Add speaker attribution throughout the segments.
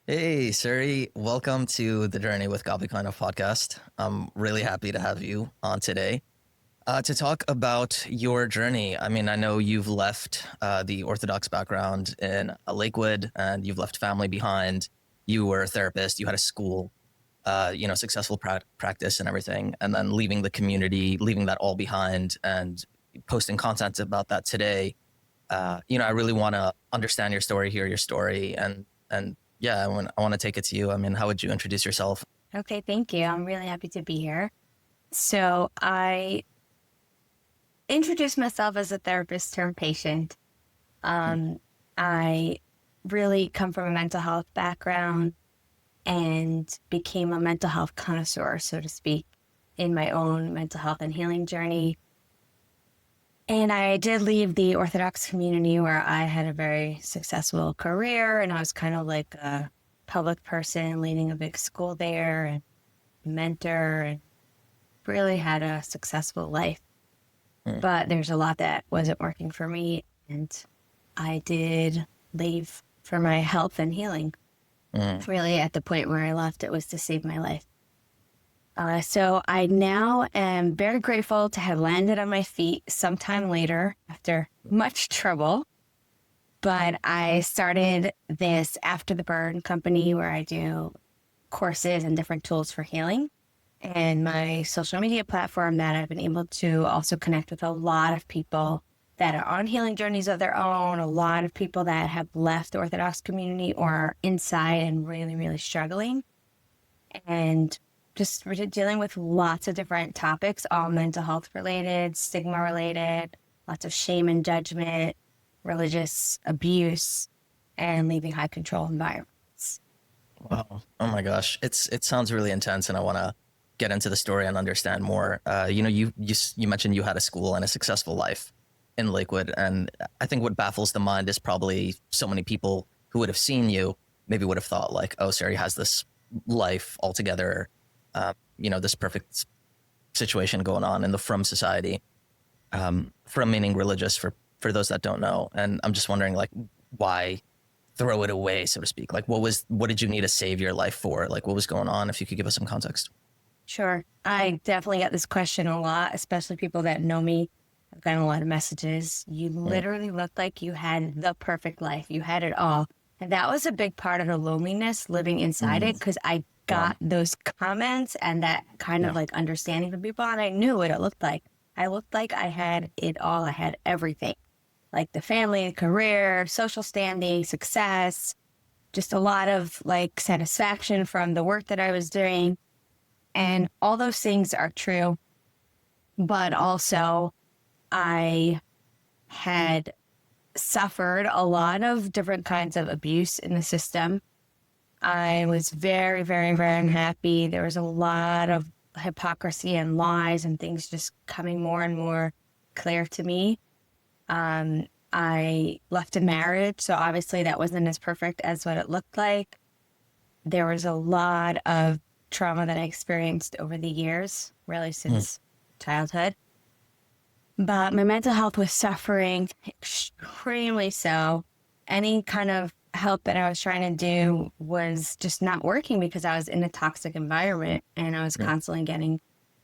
Speaker 1: Hey, Suri, welcome to the Journey with Gabi kind of podcast. I'm really happy to have you on today to talk about your journey. I mean, I know you've left the Orthodox background in Lakewood and you've left family behind. You were a therapist, you had a school, successful practice and everything, and then leaving the community, leaving that all behind and posting content about that today. I really want to understand your story, hear your story, and yeah, I want to take it to you. I mean, how would you introduce yourself?
Speaker 2: Okay, thank you. I'm really happy to be here. So I introduced myself as a therapist turned patient. I really come from a mental health background and became a mental health connoisseur, so to speak, in my own mental health and healing journey. And I did leave the Orthodox community where I had a very successful career, and I was kind of like a public person leading a big school there and mentor, and really had a successful life.
Speaker 1: Mm,
Speaker 2: But there's a lot that wasn't working for me, and I did leave for my health and healing.
Speaker 1: mm,
Speaker 2: Really, at the point where I left, it was to save my life. So I now am very grateful to have landed on my feet sometime later after much trouble. But I started this After the Burn company where I do courses and different tools for healing, and my social media platform that I've been able to also connect with a lot of people that are on healing journeys of their own, a lot of people that have left the Orthodox community or are inside and really, really struggling. And just dealing with lots of different topics, all mental health related, stigma related, lots of shame and judgment, religious abuse, and leaving high control environments.
Speaker 1: wow. Oh my gosh, it sounds really intense, and I want to get into the story and understand more. You mentioned you had a school and a successful life in Lakewood, and I think what baffles the mind is probably so many people who would have seen you maybe would have thought like, oh, Sari has this life altogether, this perfect situation going on in the From society. From meaning religious for those that don't know, and I'm just wondering like why throw it away, so to speak. Like what did you need to save your life for? Like what was going on? If you could give us some context.
Speaker 2: Sure. I definitely get this question a lot, especially people that know me. I've gotten a lot of messages. You
Speaker 1: Mm,
Speaker 2: literally looked like you had the perfect life. You had it all. And that was a big part of the loneliness living inside
Speaker 1: mm,
Speaker 2: it because I
Speaker 1: wow.
Speaker 2: got those comments and that kind of
Speaker 1: Yeah.
Speaker 2: like understanding from people. And I knew what it looked like. I looked like I had it all. I had everything like the family, career, social standing, success, just a lot of like satisfaction from the work that I was doing. And all those things are true. But also, I had suffered a lot of different kinds of abuse in the system. I was very, very, very unhappy. There was a lot of hypocrisy and lies and things just coming more and more clear to me. I left a marriage, so obviously that wasn't as perfect as what it looked like. There was a lot of trauma that I experienced over the years, really
Speaker 1: Mm,
Speaker 2: since childhood. But my mental health was suffering extremely so. Any kind of help that I was trying to do was just not working because I was in a toxic environment and I was
Speaker 1: mm,
Speaker 2: constantly getting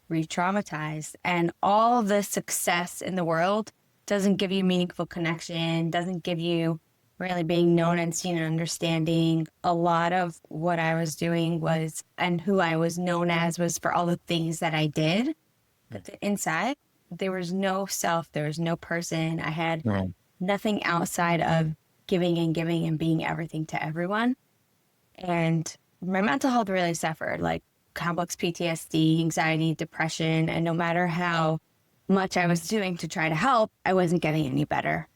Speaker 2: re traumatized. And all the success in the world doesn't give you meaningful connection, doesn't give you really being known and seen and understanding. A lot of what I was doing was, and who I was known as, was for all the things that I did. But the inside, there was no self, there was no person. I had
Speaker 1: mm,
Speaker 2: nothing outside of giving and being everything to everyone. And my mental health really suffered, like complex PTSD, anxiety, depression. And no matter how much I was doing to try to help, I wasn't getting any better.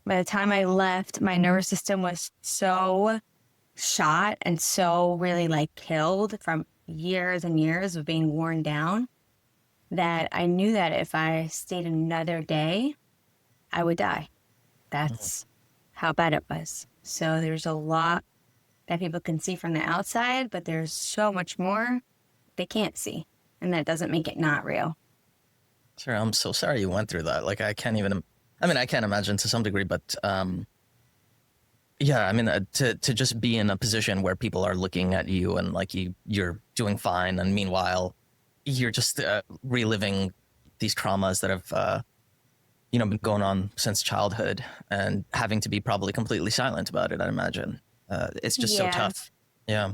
Speaker 2: By the time I left, my nervous system was so shot and so really like killed from years and years of being worn down that I knew that if I stayed another day, I would die.
Speaker 1: mm.
Speaker 2: That's how bad it was. So there's a lot that people can see from the outside, but there's so much more they can't see. And that doesn't make it not real.
Speaker 1: Sure, I'm so sorry you went through that. Like I can't even. I mean, I can't imagine to some degree, but Yeah, I mean, to just be in a position where people are looking at you and like you're doing fine, and meanwhile, you're just reliving these traumas that have been going on since childhood, and having to be probably completely silent about it. I imagine it's just so
Speaker 2: Yeah.
Speaker 1: tough. Yeah.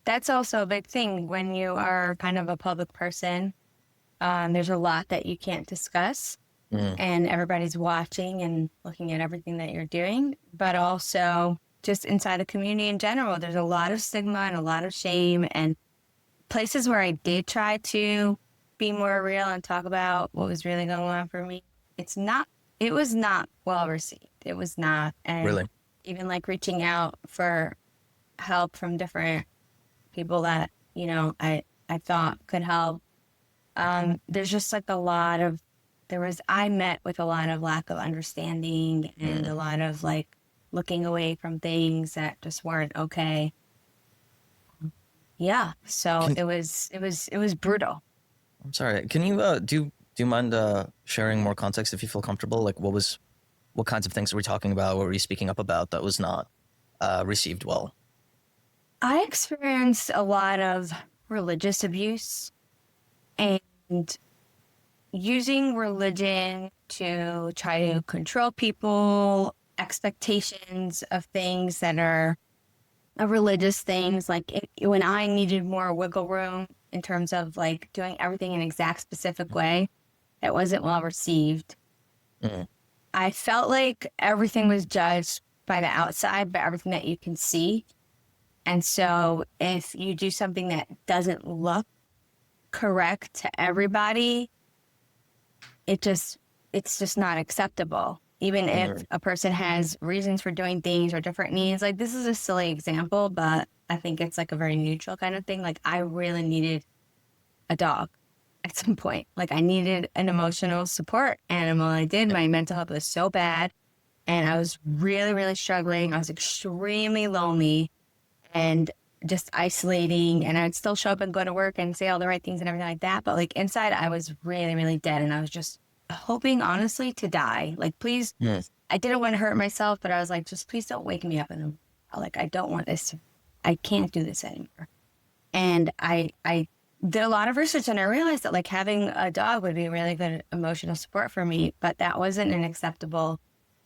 Speaker 2: That's also a big thing when you are kind of a public person. There's a lot that you can't discuss,
Speaker 1: Mm.
Speaker 2: and everybody's watching and looking at everything that you're doing. But also, just inside the community in general, there's a lot of stigma and a lot of shame. And places where I did try to be more real and talk about what was really going on for me, it was not well received. It was not. And
Speaker 1: Really.
Speaker 2: even like reaching out for help from different people that, I thought could help. There's just like I met with a lot of lack of understanding and a lot of like looking away from things that just weren't okay. Yeah. So
Speaker 1: Can,
Speaker 2: it was brutal.
Speaker 1: I'm sorry. Can you do you mind sharing more context if you feel comfortable? Like what kinds of things were we talking about? What were you speaking up about that was not received well?
Speaker 2: I experienced a lot of religious abuse and using religion to try to control people, expectations of things that are religious things. Like when I needed more wiggle room in terms of like doing everything in an exact specific way, it wasn't well received.
Speaker 1: Mm.
Speaker 2: I felt like everything was judged by the outside, by everything that you can see. And so if you do something that doesn't look correct to everybody, it's just not acceptable. Even if a person has reasons for doing things or different needs. Like this is a silly example, but I think it's like a very neutral kind of thing. Like I really needed a dog at some point. Like I needed an emotional support animal. I did. My mental health was so bad and I was really, really struggling. I was extremely lonely and just isolating, and I'd still show up and go to work and say all the right things and everything like that. But like inside I was really, really dead, and I was just hoping honestly to die. Like, please, I didn't want to hurt myself, but I was like, just please don't wake me up. And like, I don't want this. I can't do this anymore. And I did a lot of research, and I realized that like having a dog would be really good emotional support for me, but that wasn't an acceptable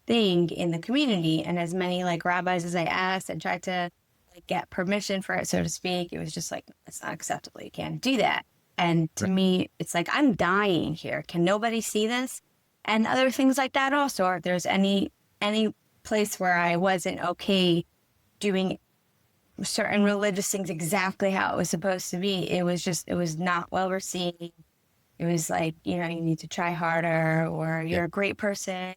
Speaker 2: thing in the community. And as many like rabbis as I asked and tried to like get permission for it, so to speak, it was just like, it's not acceptable. You can't do that. And to me, it's like, I'm dying here. Can nobody see this? And other things like that also. Or if there's any place where I wasn't okay doing certain religious things exactly how it was supposed to be, it was not well received. It was like, you need to try harder, or you're a great person.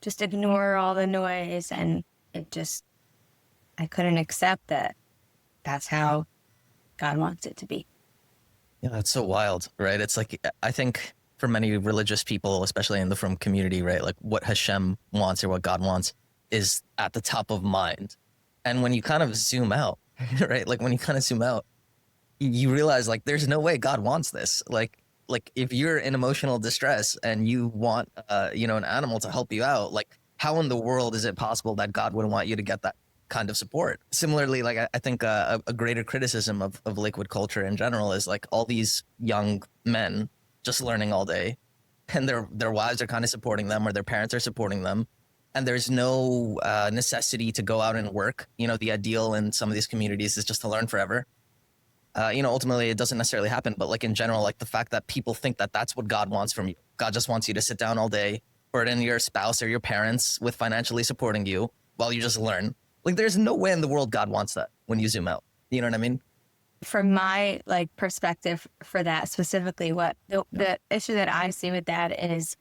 Speaker 2: Just ignore all the noise. And I couldn't accept that that's how God wants it to be.
Speaker 1: Yeah, that's so wild, right? It's like, I think for many religious people, especially in the Frum community, right, like what Hashem wants or what God wants is at the top of mind. And when you kind of zoom out, right, like when you kind of zoom out, you realize like there's no way God wants this. Like if you're in emotional distress and you want, an animal to help you out, like how in the world is it possible that God would want you to get that kind of support? Similarly, like I think a greater criticism of Lakewood culture in general is like all these young men just learning all day, and their wives are kind of supporting them, or their parents are supporting them, and there's no necessity to go out and work. The ideal in some of these communities is just to learn forever. Ultimately it doesn't necessarily happen, but like in general, like the fact that people think that that's what God wants from you. God just wants you to sit down all day, burden your spouse or your parents with financially supporting you while you just learn. Like, there's no way in the world God wants that when you zoom out. You know what I mean?
Speaker 2: From my like perspective for that specifically, what the issue that I see with that is,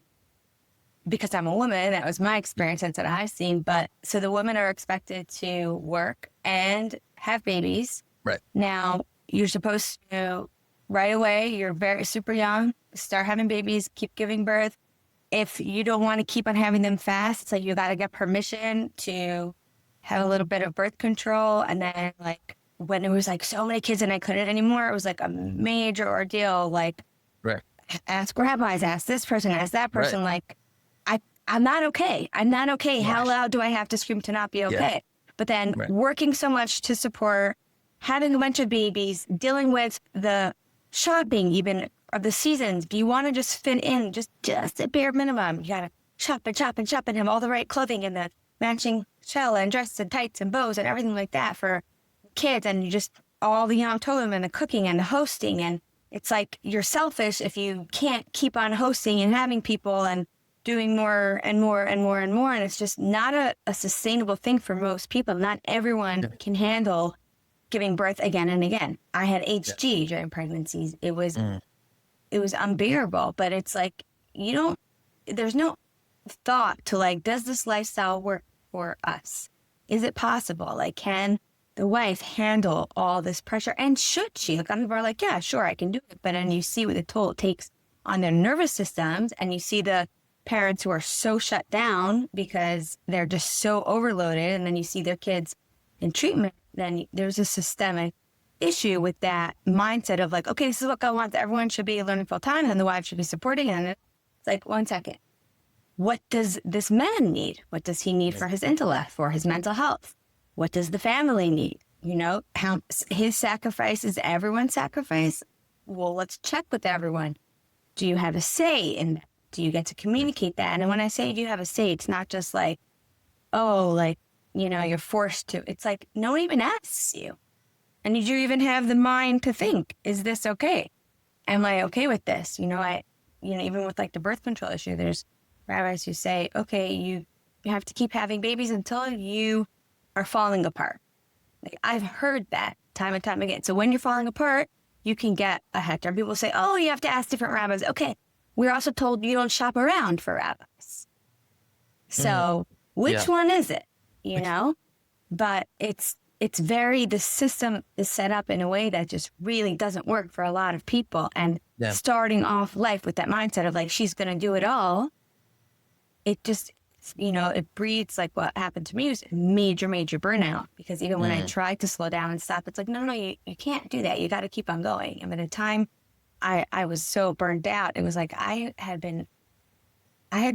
Speaker 2: because I'm a woman, that was my experience, that's what I've seen. But so the women are expected to work and have babies.
Speaker 1: Right.
Speaker 2: Now you're supposed to right away, you're very super young, start having babies, keep giving birth. If you don't want to keep on having them fast, it's like you got to get permission to have a little bit of birth control. And then like when it was like so many kids and I couldn't anymore, it was like a major ordeal. Like,
Speaker 1: right.
Speaker 2: Ask rabbis, ask this person, ask that person.
Speaker 1: Right.
Speaker 2: Like, I'm not okay. I'm not okay.
Speaker 1: Gosh.
Speaker 2: How loud do I have to scream to not be okay?
Speaker 1: Yeah.
Speaker 2: but then
Speaker 1: Right.
Speaker 2: working so much to support, having a bunch of babies, dealing with the shopping even of the seasons. Do you want to just fit in just a bare minimum? You got to shop and have all the right clothing and the matching shell and dress and tights and bows and everything like that for kids. And you just all the Yom Tovim and the cooking and the hosting. And it's like you're selfish if you can't keep on hosting and having people and doing more and more and more and more. And it's just not a sustainable thing for most people. Not everyone can handle giving birth again and again. I had HG during pregnancies. It was unbearable, but it's like, there's no thought to like, does this lifestyle work for us? Is it possible? Like, can the wife handle all this pressure? And should she? Like, some people are like, yeah, sure, I can do it. But then you see what the toll it takes on their nervous systems, and you see the parents who are so shut down because they're just so overloaded, and then you see their kids in treatment. Then there's a systemic issue with that mindset of like, okay, this is what God wants. Everyone should be learning full time and the wife should be supporting. And it's like, 1 second. What does this man need? What does he need for his intellect, for his mental health? What does the family need? How his sacrifice is everyone's sacrifice. Well, let's check with everyone. Do you have a say in that? Do you get to communicate that? And when I say do you have a say, it's not just like, oh, like, you're forced to. It's like, no one even asks you. And did you even have the mind to think, is this okay? Am I okay with this? Even with like the birth control issue, there's rabbis who say, okay, you have to keep having babies until you are falling apart. Like, I've heard that time and time again. So when you're falling apart, you can get a hectare. People say, oh, you have to ask different rabbis. Okay. We're also told you don't shop around for rabbis. So which one is it? But the system is set up in a way that just really doesn't work for a lot of people. And starting off life with that mindset of like, she's going to do it all. It just, it breeds like what happened to me was major burnout, because even when I tried to slow down and stop, it's like, no, you can't do that. You got to keep on going. And by the time I was so burned out, it was like, I had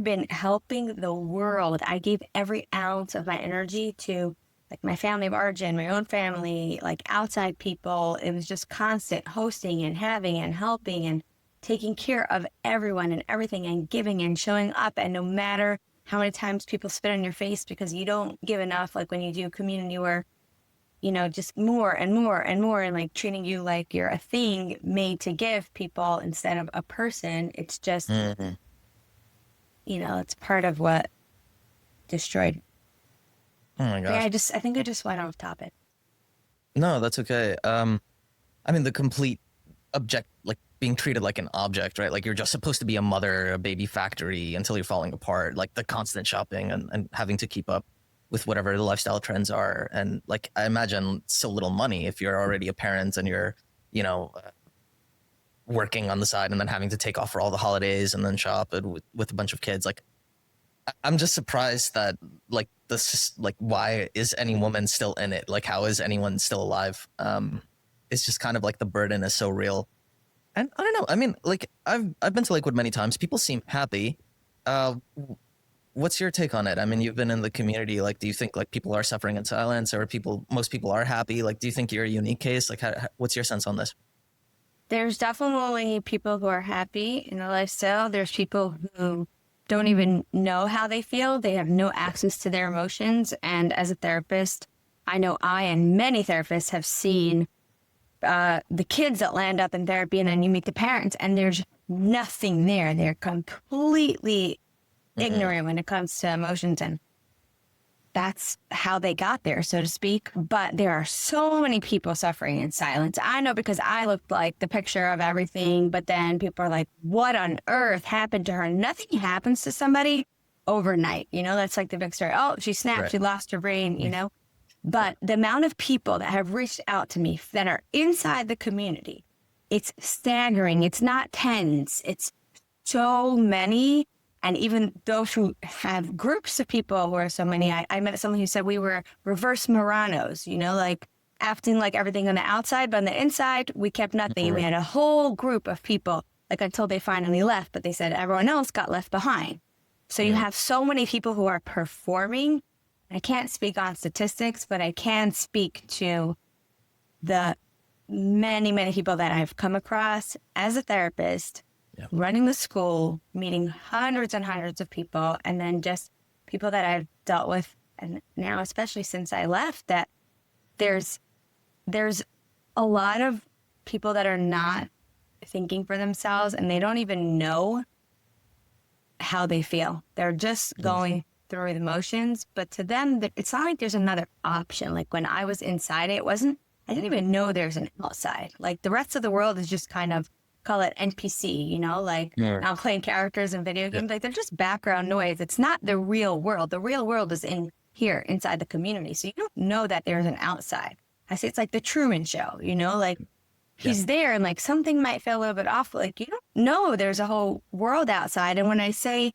Speaker 2: been helping the world. I gave every ounce of my energy to like my family of origin, my own family, like outside people. It was just constant hosting and having and helping and taking care of everyone and everything and giving and showing up. And no matter how many times people spit on your face because you don't give enough, like when you do community work, just more and more and more, and like treating you like you're a thing made to give people instead of a person. It's just, it's part of what destroyed.
Speaker 1: Oh my gosh.
Speaker 2: Yeah, I think I just went off topic.
Speaker 1: No, that's okay. The complete like being treated like an object, right? Like you're just supposed to be a mother, a baby factory until you're falling apart, like the constant shopping and having to keep up with whatever the lifestyle trends are. And like, I imagine so little money if you're already a parent and you're, working on the side and then having to take off for all the holidays and then shop with a bunch of kids. Like, I'm just surprised that like this, like, why is any woman still in it? Like, how is anyone still alive? It's just kind of like the burden is so real. And I don't know. I mean, like I've been to Lakewood many times. People seem happy. What's your take on it? I mean, you've been in the community. Like, do you think like people are suffering in silence, or most people are happy? Like, do you think you're a unique case? Like, what's your sense on this?
Speaker 2: There's definitely people who are happy in the lifestyle. There's people who don't even know how they feel. They have no access to their emotions. And as a therapist, I know I and many therapists have seen the kids that land up in therapy, and then you meet the parents and there's nothing there. They're completely ignorant when it comes to emotions, and that's how they got there, so to speak. But there are so many people suffering in silence. I know, because I looked like the picture of everything, but then people are like, what on earth happened to her? Nothing happens to somebody overnight. That's like the big story. Oh, she snapped, right. She lost her brain, But the amount of people that have reached out to me that are inside the community, it's staggering. It's not tens. It's so many. And even those who have groups of people who are so many, I met someone who said we were reverse Moranos, like acting like everything on the outside, but on the inside, we kept nothing. We had a whole group of people, like until they finally left, but they said everyone else got left behind. So you have so many people who are performing I can't speak on statistics, but I can speak to the many, many people that I've come across as a therapist, running the school, meeting hundreds and hundreds of people, and then just people that I've dealt with. And now, especially since I left, that there's a lot of people that are not thinking for themselves, and they don't even know how they feel. They're just going through the motions. But to them, it's not like there's another option. Like when I was inside it, I didn't even know there's an outside. Like the rest of the world is just kind of, call it NPC, you know, like now I'm playing characters in video games. Like they're just background noise. It's not the real world. The real world is in here, inside the community. So you don't know that there's an outside. I say it's like the Truman Show, you know, like he's there and like something might feel a little bit off. Like you don't know there's a whole world outside. And when I say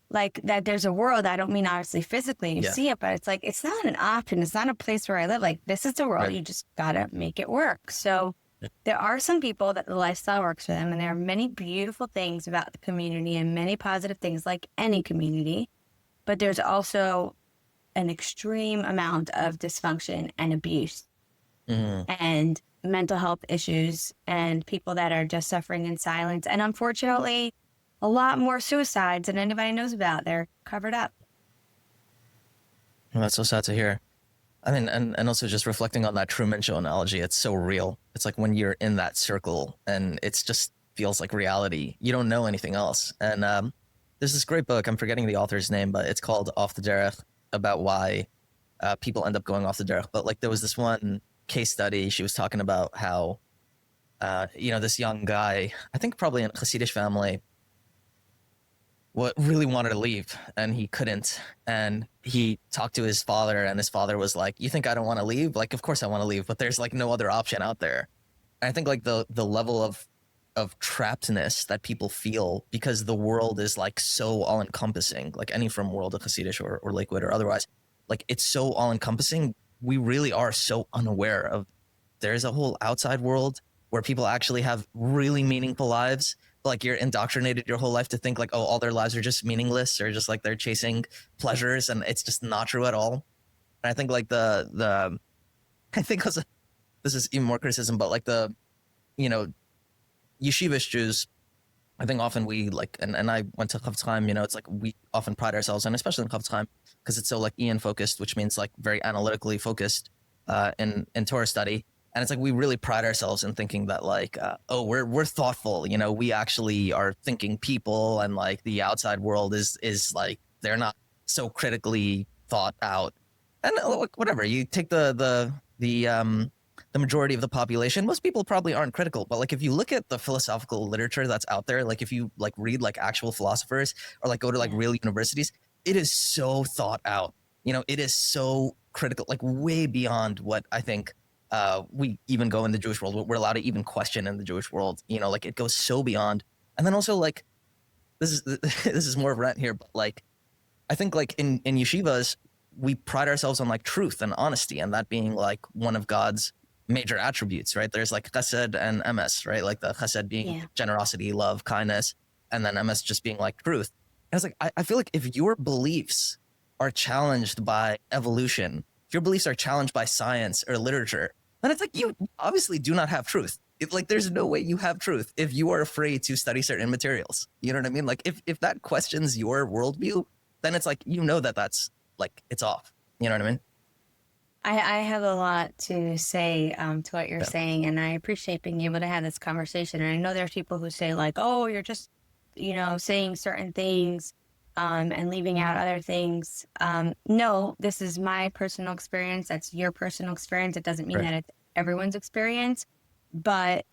Speaker 2: like that there's a world, I don't mean obviously physically you see it, but it's like, it's not an option. It's not a place where I live. Like this is the world. You just gotta make it work. So there are some people that the lifestyle works for them, and there are many beautiful things about the community and many positive things like any community, but there's also an extreme amount of dysfunction and abuse and mental health issues and people that are just suffering in silence. And unfortunately, a lot more suicides than anybody knows about. They're covered up.
Speaker 1: Well, that's so sad to hear. I mean, and also just reflecting on that Truman Show analogy, it's so real. It's like when you're in that circle and it's just feels like reality. You don't know anything else. And there's this great book, I'm forgetting the author's name, but it's called Off the Derech, about why people end up going off the derech. But like there was this one case study, she was talking about how, this young guy, I think probably in a Hasidic family, what really wanted to leave and he couldn't, and he talked to his father, and his father was like, you think I don't want to leave? Like, of course I want to leave, but there's like no other option out there. And I think like the level of trappedness that people feel because the world is like so all encompassing, like any from world of Hasidic or Lakewood or otherwise, like it's so all encompassing. We really are so unaware of there's a whole outside world where people actually have really meaningful lives. Like you're indoctrinated your whole life to think like, oh, all their lives are just meaningless, or just like they're chasing pleasures, and it's just not true at all. And I think like I think also, this is even more criticism, but like yeshivish Jews, I think often we like, and I went to Chofetz Chaim, it's like we often pride ourselves, and especially in Chofetz Chaim, because it's so like Ian focused, which means like very analytically focused in Torah study. And it's like we really pride ourselves in thinking that like, we're thoughtful, we actually are thinking people, and like the outside world is like they're not so critically thought out. And whatever, you take the majority of the population, most people probably aren't critical, but like if you look at the philosophical literature that's out there, like if you like read like actual philosophers or like go to like real universities, it is so thought out. It is so critical, like way beyond what I think we even go in the Jewish world. We're allowed to even question in the Jewish world. Like it goes so beyond. And then also like this is more of a rant here, but like I think like in yeshivas we pride ourselves on like truth and honesty, and that being like one of God's major attributes, right? There's like chesed and emes, right? Like the chesed being generosity, love, kindness, and then emes just being like truth. And it's like I feel like if your beliefs are challenged by evolution, if your beliefs are challenged by science or literature, then it's like you obviously do not have truth. Like there's no way you have truth if you are afraid to study certain materials. You know what I mean? Like if that questions your worldview, then it's like that's like it's off. You know what I mean?
Speaker 2: I have a lot to say to what you're saying, and I appreciate being able to have this conversation. And I know there's people who say like, oh, you're just, saying certain things and leaving out other things. No, this is my personal experience. That's your personal experience. It doesn't mean that it's everyone's experience, but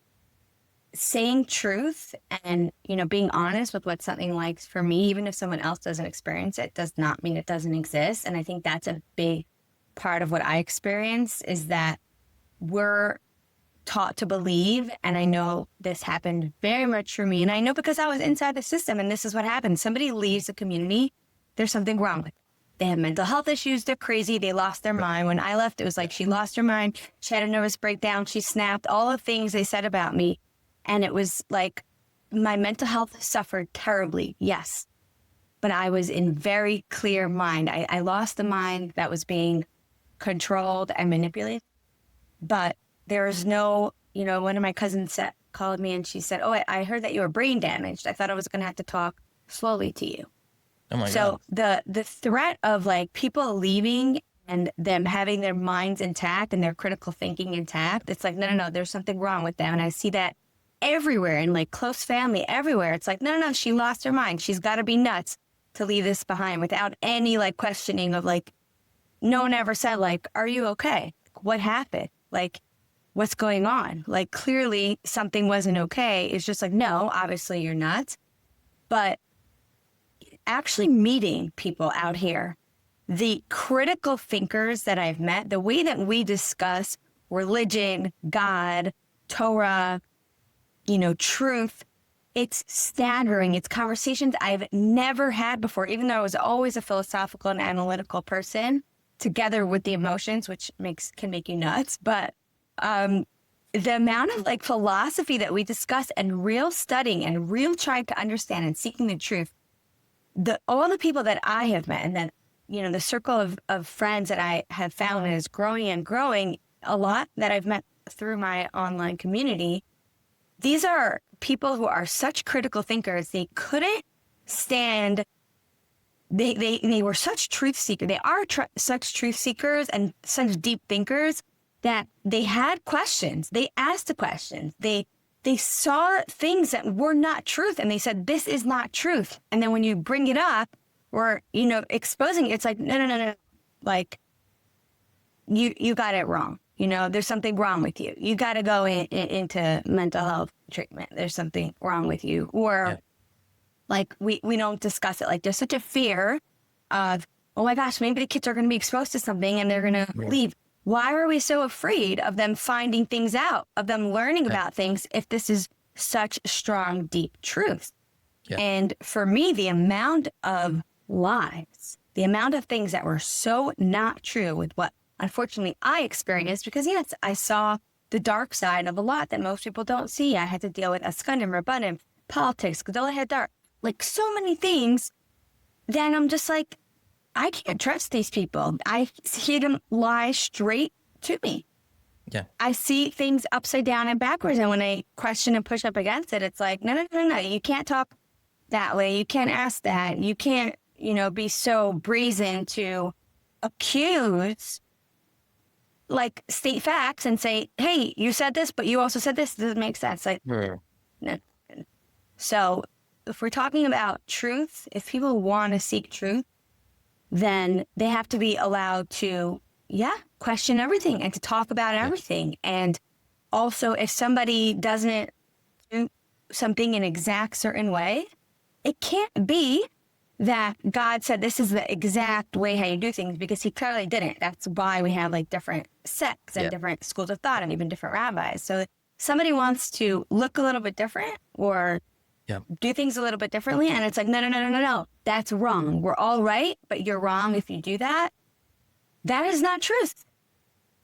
Speaker 2: saying truth and, being honest with what something like for me, even if someone else doesn't experience it, does not mean it doesn't exist. And I think that's a big part of what I experience, is that we're taught to believe, and I know this happened very much for me, and I know because I was inside the system, and this is what happened. Somebody leaves the community, there's something wrong with them. They have mental health issues, they're crazy, they lost their mind. When I left, it was like she lost her mind, she had a nervous breakdown, she snapped, all the things they said about me. And it was like my mental health suffered terribly, yes. but I was in very clear mind. I lost the mind that was being controlled and manipulated. But there was no, one of my cousins called me and she said, "Oh, I heard that you were brain damaged. I thought I was going to have to talk slowly to you."
Speaker 1: Oh my
Speaker 2: So
Speaker 1: God.
Speaker 2: the threat of like people leaving and them having their minds intact and their critical thinking intact, it's like, no, there's something wrong with them. And I see that everywhere in like close family, everywhere. It's like, no, she lost her mind. She's got to be nuts to leave this behind without any like questioning of like, no one ever said like, "Are you okay? What happened? Like, what's going on?" Like clearly something wasn't okay. It's just like, no, obviously you're nuts. But actually meeting people out here, the critical thinkers that I've met, the way that we discuss religion, God, Torah, truth, it's staggering. It's conversations I've never had before, even though I was always a philosophical and analytical person, together with the emotions, which can make you nuts. But the amount of like philosophy that we discuss and real studying and real trying to understand and seeking the truth, all the people that I have met and that, the circle of friends that I have found is growing and growing a lot that I've met through my online community. These are people who are such critical thinkers. They couldn't stand, they were such truth seekers. They are such truth seekers and such deep thinkers that they had questions. They asked the questions. They saw things that were not truth and they said, "This is not truth." And then when you bring it up or, exposing it, it's like, no. Like, you got it wrong. There's something wrong with you. You got to go into mental health treatment. There's something wrong with you. Or like, we don't discuss it. Like, there's such a fear of, oh my gosh, maybe the kids are going to be exposed to something and they're going to leave. Why are we so afraid of them finding things out, of them learning about things if this is such strong, deep truth? Yeah. And for me, the amount of lies, the amount of things that were so not true with what unfortunately I experienced, because yes, I saw the dark side of a lot that most people don't see. I had to deal with Askundim, Rabbanim, politics, Gedolah Hadar, like so many things. Then I'm just like, I can't trust these people. I hear them lie straight to me.
Speaker 1: Yeah.
Speaker 2: I see things upside down and backwards. And when I question and push up against it, it's like, no. You can't talk that way. You can't ask that. You can't, be so brazen to accuse, like state facts and say, "Hey, you said this, but you also said this. Doesn't make sense." Like, no. So if we're talking about truth, if people want to seek truth, then they have to be allowed to, question everything and to talk about everything. And also, if somebody doesn't do something in exact certain way, it can't be that God said this is the exact way how you do things, because he clearly didn't. That's why we have like different sects and different schools of thought and even different rabbis. So if somebody wants to look a little bit different or do things a little bit differently, and it's like, no, that's wrong. We're all right, but you're wrong if you do that. That is not truth.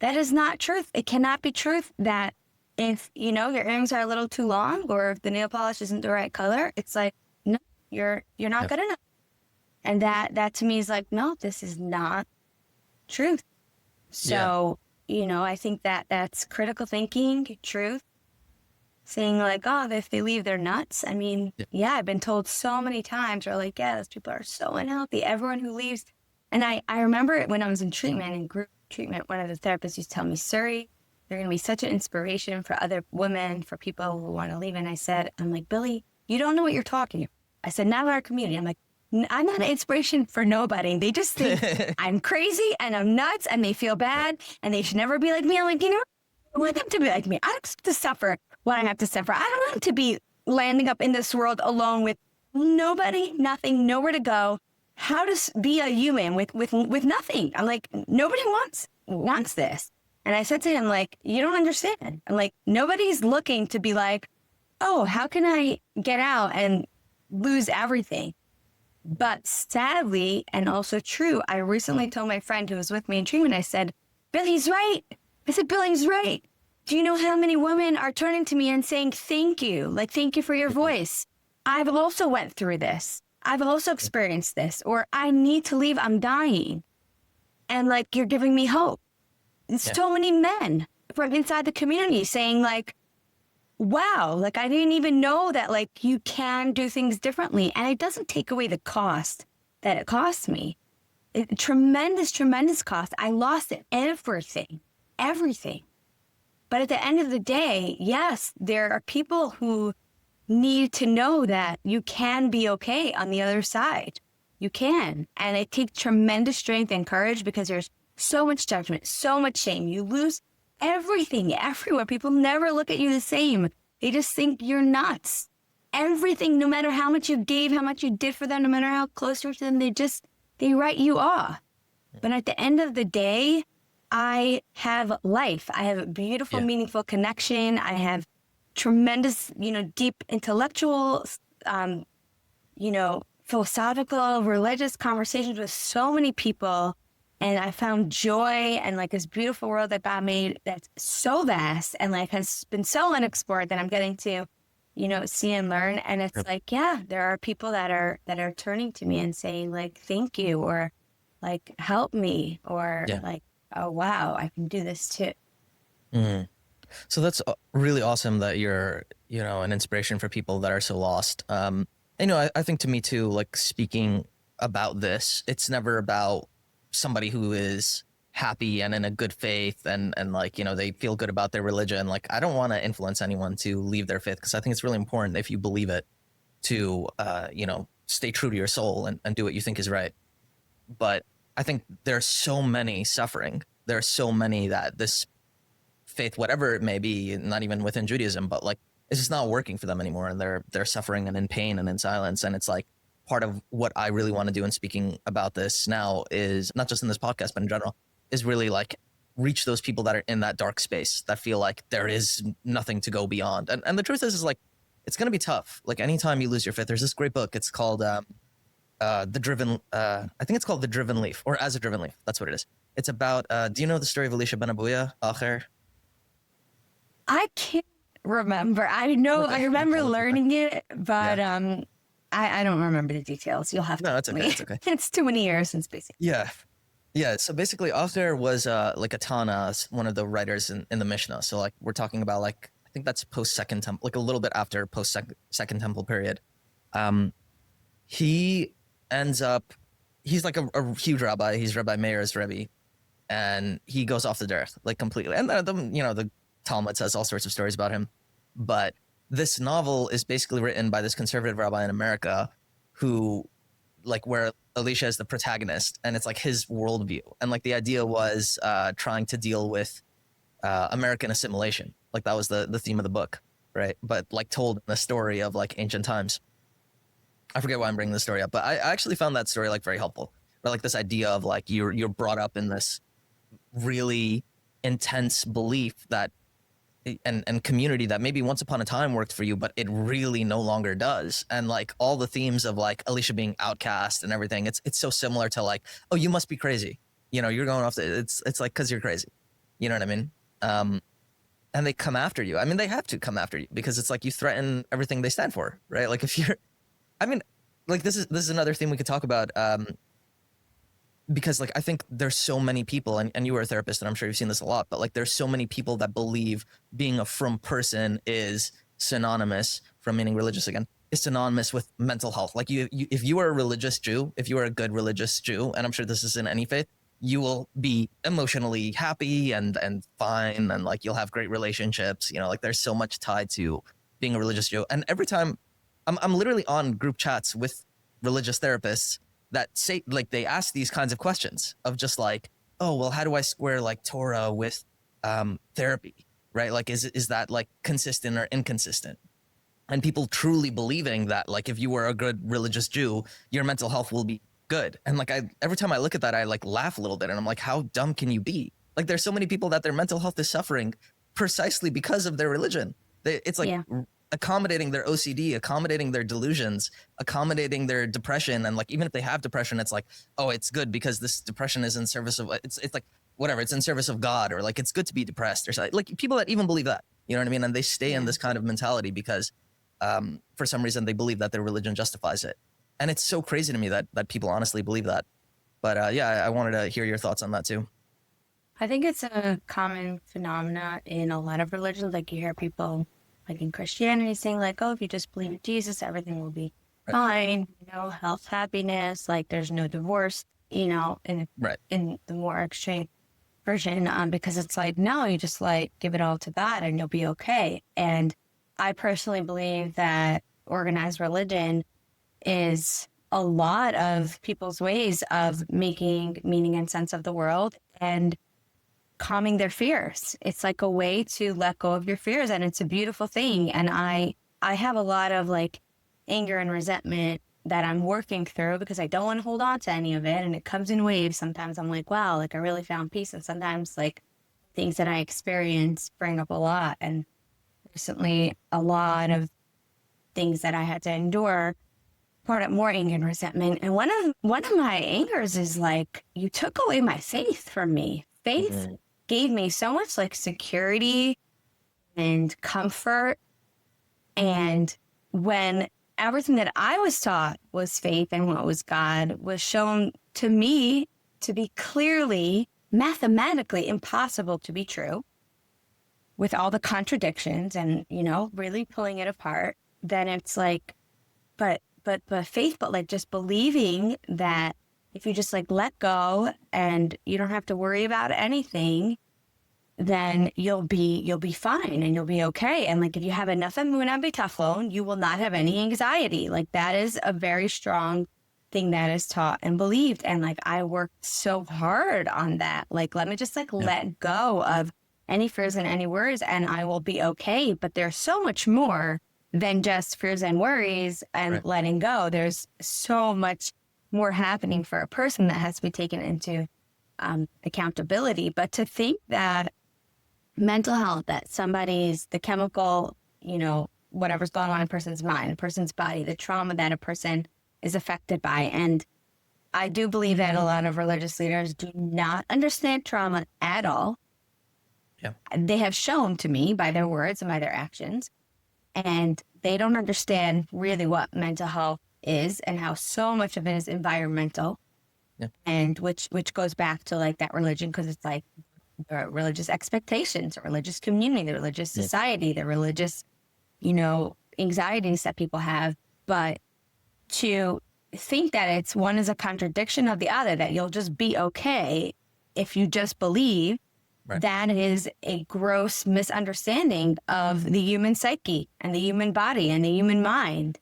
Speaker 2: That is not truth. It cannot be truth that if, your earrings are a little too long or if the nail polish isn't the right color, it's like, no, you're not good enough. And that to me is like, no, this is not truth. So, I think that's critical thinking, truth. Saying like, oh, if they leave, they're nuts. I mean, I've been told so many times, or like, those people are so unhealthy. Everyone who leaves. And I remember it when I was in treatment, in group treatment, one of the therapists used to tell me, "Suri, you're going to be such an inspiration for other women, for people who want to leave." And I'm like, "Billy, you don't know what you're talking about." I said, "Not in our community." I'm like, "I'm not an inspiration for nobody. They just think I'm crazy and I'm nuts and they feel bad and they should never be like me." I'm like, I want them to be like me. I don't have to suffer what I have to suffer. I don't want to be landing up in this world alone with nobody, nothing, nowhere to go. How to be a human with nothing? I'm like, nobody wants this. And I said to him, like, you don't understand. I'm like, nobody's looking to be like, oh, how can I get out and lose everything? But sadly, and also true, I recently told my friend who was with me in treatment, I said, Billy's right. Billy's right. Do you know how many women are turning to me and saying, thank you? Like, thank you for your voice. I've also went through this. I've also experienced this, or I need to leave, I'm dying. And like, you're giving me hope. And so many men from inside the community saying like, wow, like I didn't even know that like you can do things differently. And it doesn't take away the cost that it cost me. Tremendous cost. I lost everything. But at the end of the day, yes, there are people who need to know that you can be okay on the other side. You can. And it takes tremendous strength and courage because there's so much judgment, so much shame. You lose everything everywhere. People never look at you the same. They just think you're nuts. Everything, no matter how much you gave, how much you did for them, no matter how close you were to them, they write you off. But at the end of the day, I have life. I have a beautiful, meaningful connection. I have tremendous, deep intellectual, philosophical, religious conversations with so many people. And I found joy and like this beautiful world that God made that's so vast and like has been so unexplored that I'm getting to, see and learn. And it's like, there are people that are turning to me and saying like, thank you, or like, help me, or like, oh, wow, I can do this too.
Speaker 1: Mm. So that's really awesome that you're, an inspiration for people that are so lost. I think to me too, like speaking about this, it's never about somebody who is happy and in a good faith and like, they feel good about their religion. Like, I don't want to influence anyone to leave their faith because I think it's really important if you believe it to, stay true to your soul and do what you think is right. But I think there's so many suffering. There are so many that this faith, whatever it may be, not even within Judaism, but like it's just not working for them anymore, and they're suffering and in pain and in silence. And it's like part of what I really want to do in speaking about this now is not just in this podcast, but in general, is really like reach those people that are in that dark space that feel like there is nothing to go beyond. And the truth is like it's gonna be tough. Like anytime you lose your faith, there's this great book. It's called I think it's called The Driven Leaf, or As a Driven Leaf. That's what it is. It's about, do you know the story of Elisha ben Abuya, Acher?
Speaker 2: I can't remember. I know, I remember learning it, but I don't remember the details. You'll have to.
Speaker 1: No, it's okay. It's okay.
Speaker 2: It's too many years since basically.
Speaker 1: Yeah. Yeah. So basically, Acher was like a Tana, one of the writers in the Mishnah. So like we're talking about like, I think that's post Second Temple, like a little bit after post Second Temple period. He ends up, he's like a huge rabbi. He's Rabbi Meir's Rebbe, and he goes off the derech like completely. And the Talmud says all sorts of stories about him. But this novel is basically written by this conservative rabbi in America who, like, where Elisha is the protagonist, and it's like his worldview. And like the idea was trying to deal with American assimilation. Like that was the theme of the book, right? But like told in the story of like ancient times. I forget why I'm bringing this story up, but I actually found that story like very helpful. But like this idea of like you're brought up in this really intense belief that and community that maybe once upon a time worked for you, but it really no longer does. And like all the themes of like Elisha being outcast and everything, it's so similar to like, oh, you must be crazy. You're going off it's like because you're crazy. You know what I mean? And they come after you. I mean, they have to come after you because it's like you threaten everything they stand for, right? Like if you're, I mean, like this is another thing we could talk about. Because like I think there's so many people, and you were a therapist, and I'm sure you've seen this a lot, but like there's so many people that believe being a frum person is synonymous, frum meaning religious again, is synonymous with mental health. Like you if you are a religious Jew, if you are a good religious Jew, and I'm sure this is in any faith, you will be emotionally happy and fine, and like you'll have great relationships. Like there's so much tied to being a religious Jew. And every time I'm literally on group chats with religious therapists that say, like, they ask these kinds of questions of just like, oh, well, how do I square like Torah with therapy, right? Like, is that like consistent or inconsistent? And people truly believing that like if you were a good religious Jew, your mental health will be good. And like every time I look at that, I like laugh a little bit, and I'm like, how dumb can you be? Like there's so many people that their mental health is suffering precisely because of their religion. It's like accommodating their OCD, accommodating their delusions, accommodating their depression. And like, even if they have depression, it's like, oh, it's good because this depression is in service of, it's like, whatever, it's in service of God, or like, it's good to be depressed or something. Like people that even believe that, you know what I mean? And they stay in this kind of mentality because for some reason they believe that their religion justifies it. And it's so crazy to me that people honestly believe that. But yeah, I wanted to hear your thoughts on that too.
Speaker 2: I think it's a common phenomena in a lot of religions. Like you hear people like in Christianity saying like, oh, if you just believe in Jesus, everything will be
Speaker 1: Right.
Speaker 2: fine, health, happiness, like there's no divorce,
Speaker 1: Right.
Speaker 2: in the more extreme version, because it's like, no, you just like give it all to God and you'll be okay. And I personally believe that organized religion is a lot of people's ways of making meaning and sense of the world and calming their fears. It's like a way to let go of your fears, and it's a beautiful thing. And I have a lot of like anger and resentment that I'm working through because I don't want to hold on to any of it, and it comes in waves. Sometimes I'm like, wow, like I really found peace, and sometimes like things that I experience bring up a lot. And recently, a lot of things that I had to endure brought up more anger and resentment. And one of my angers is like, you took away my faith from me. Faith
Speaker 1: Mhm.
Speaker 2: gave me so much like security and comfort. And when everything that I was taught was faith and what was God was shown to me to be clearly mathematically impossible to be true, with all the contradictions and, really pulling it apart, then it's like, but faith, but like just believing that if you just like let go and you don't have to worry about anything, then you'll be fine and you'll be okay. And like if you have enough emunah bitachon, you will not have any anxiety. Like that is a very strong thing that is taught and believed. And like I worked so hard on that. Like let me just like
Speaker 1: Yeah.
Speaker 2: let go of any fears and any worries and I will be okay. But there's so much more than just fears and worries and
Speaker 1: Right.
Speaker 2: letting go. There's so much more happening for a person that has to be taken into accountability. But to think that mental health, that somebody's, the chemical, whatever's going on in a person's mind, a person's body, the trauma that a person is affected by. And I do believe that a lot of religious leaders do not understand trauma at all.
Speaker 1: Yeah.
Speaker 2: They have shown to me by their words and by their actions, and they don't understand really what mental health is and how so much of it is environmental.
Speaker 1: Yeah.
Speaker 2: And which goes back to like that religion, because it's like the religious expectations, the religious community, the religious society, the religious, anxieties that people have. But to think that it's one is a contradiction of the other, that you'll just be okay if you just believe,
Speaker 1: Right.
Speaker 2: that is a gross misunderstanding of the human psyche and the human body and the human mind.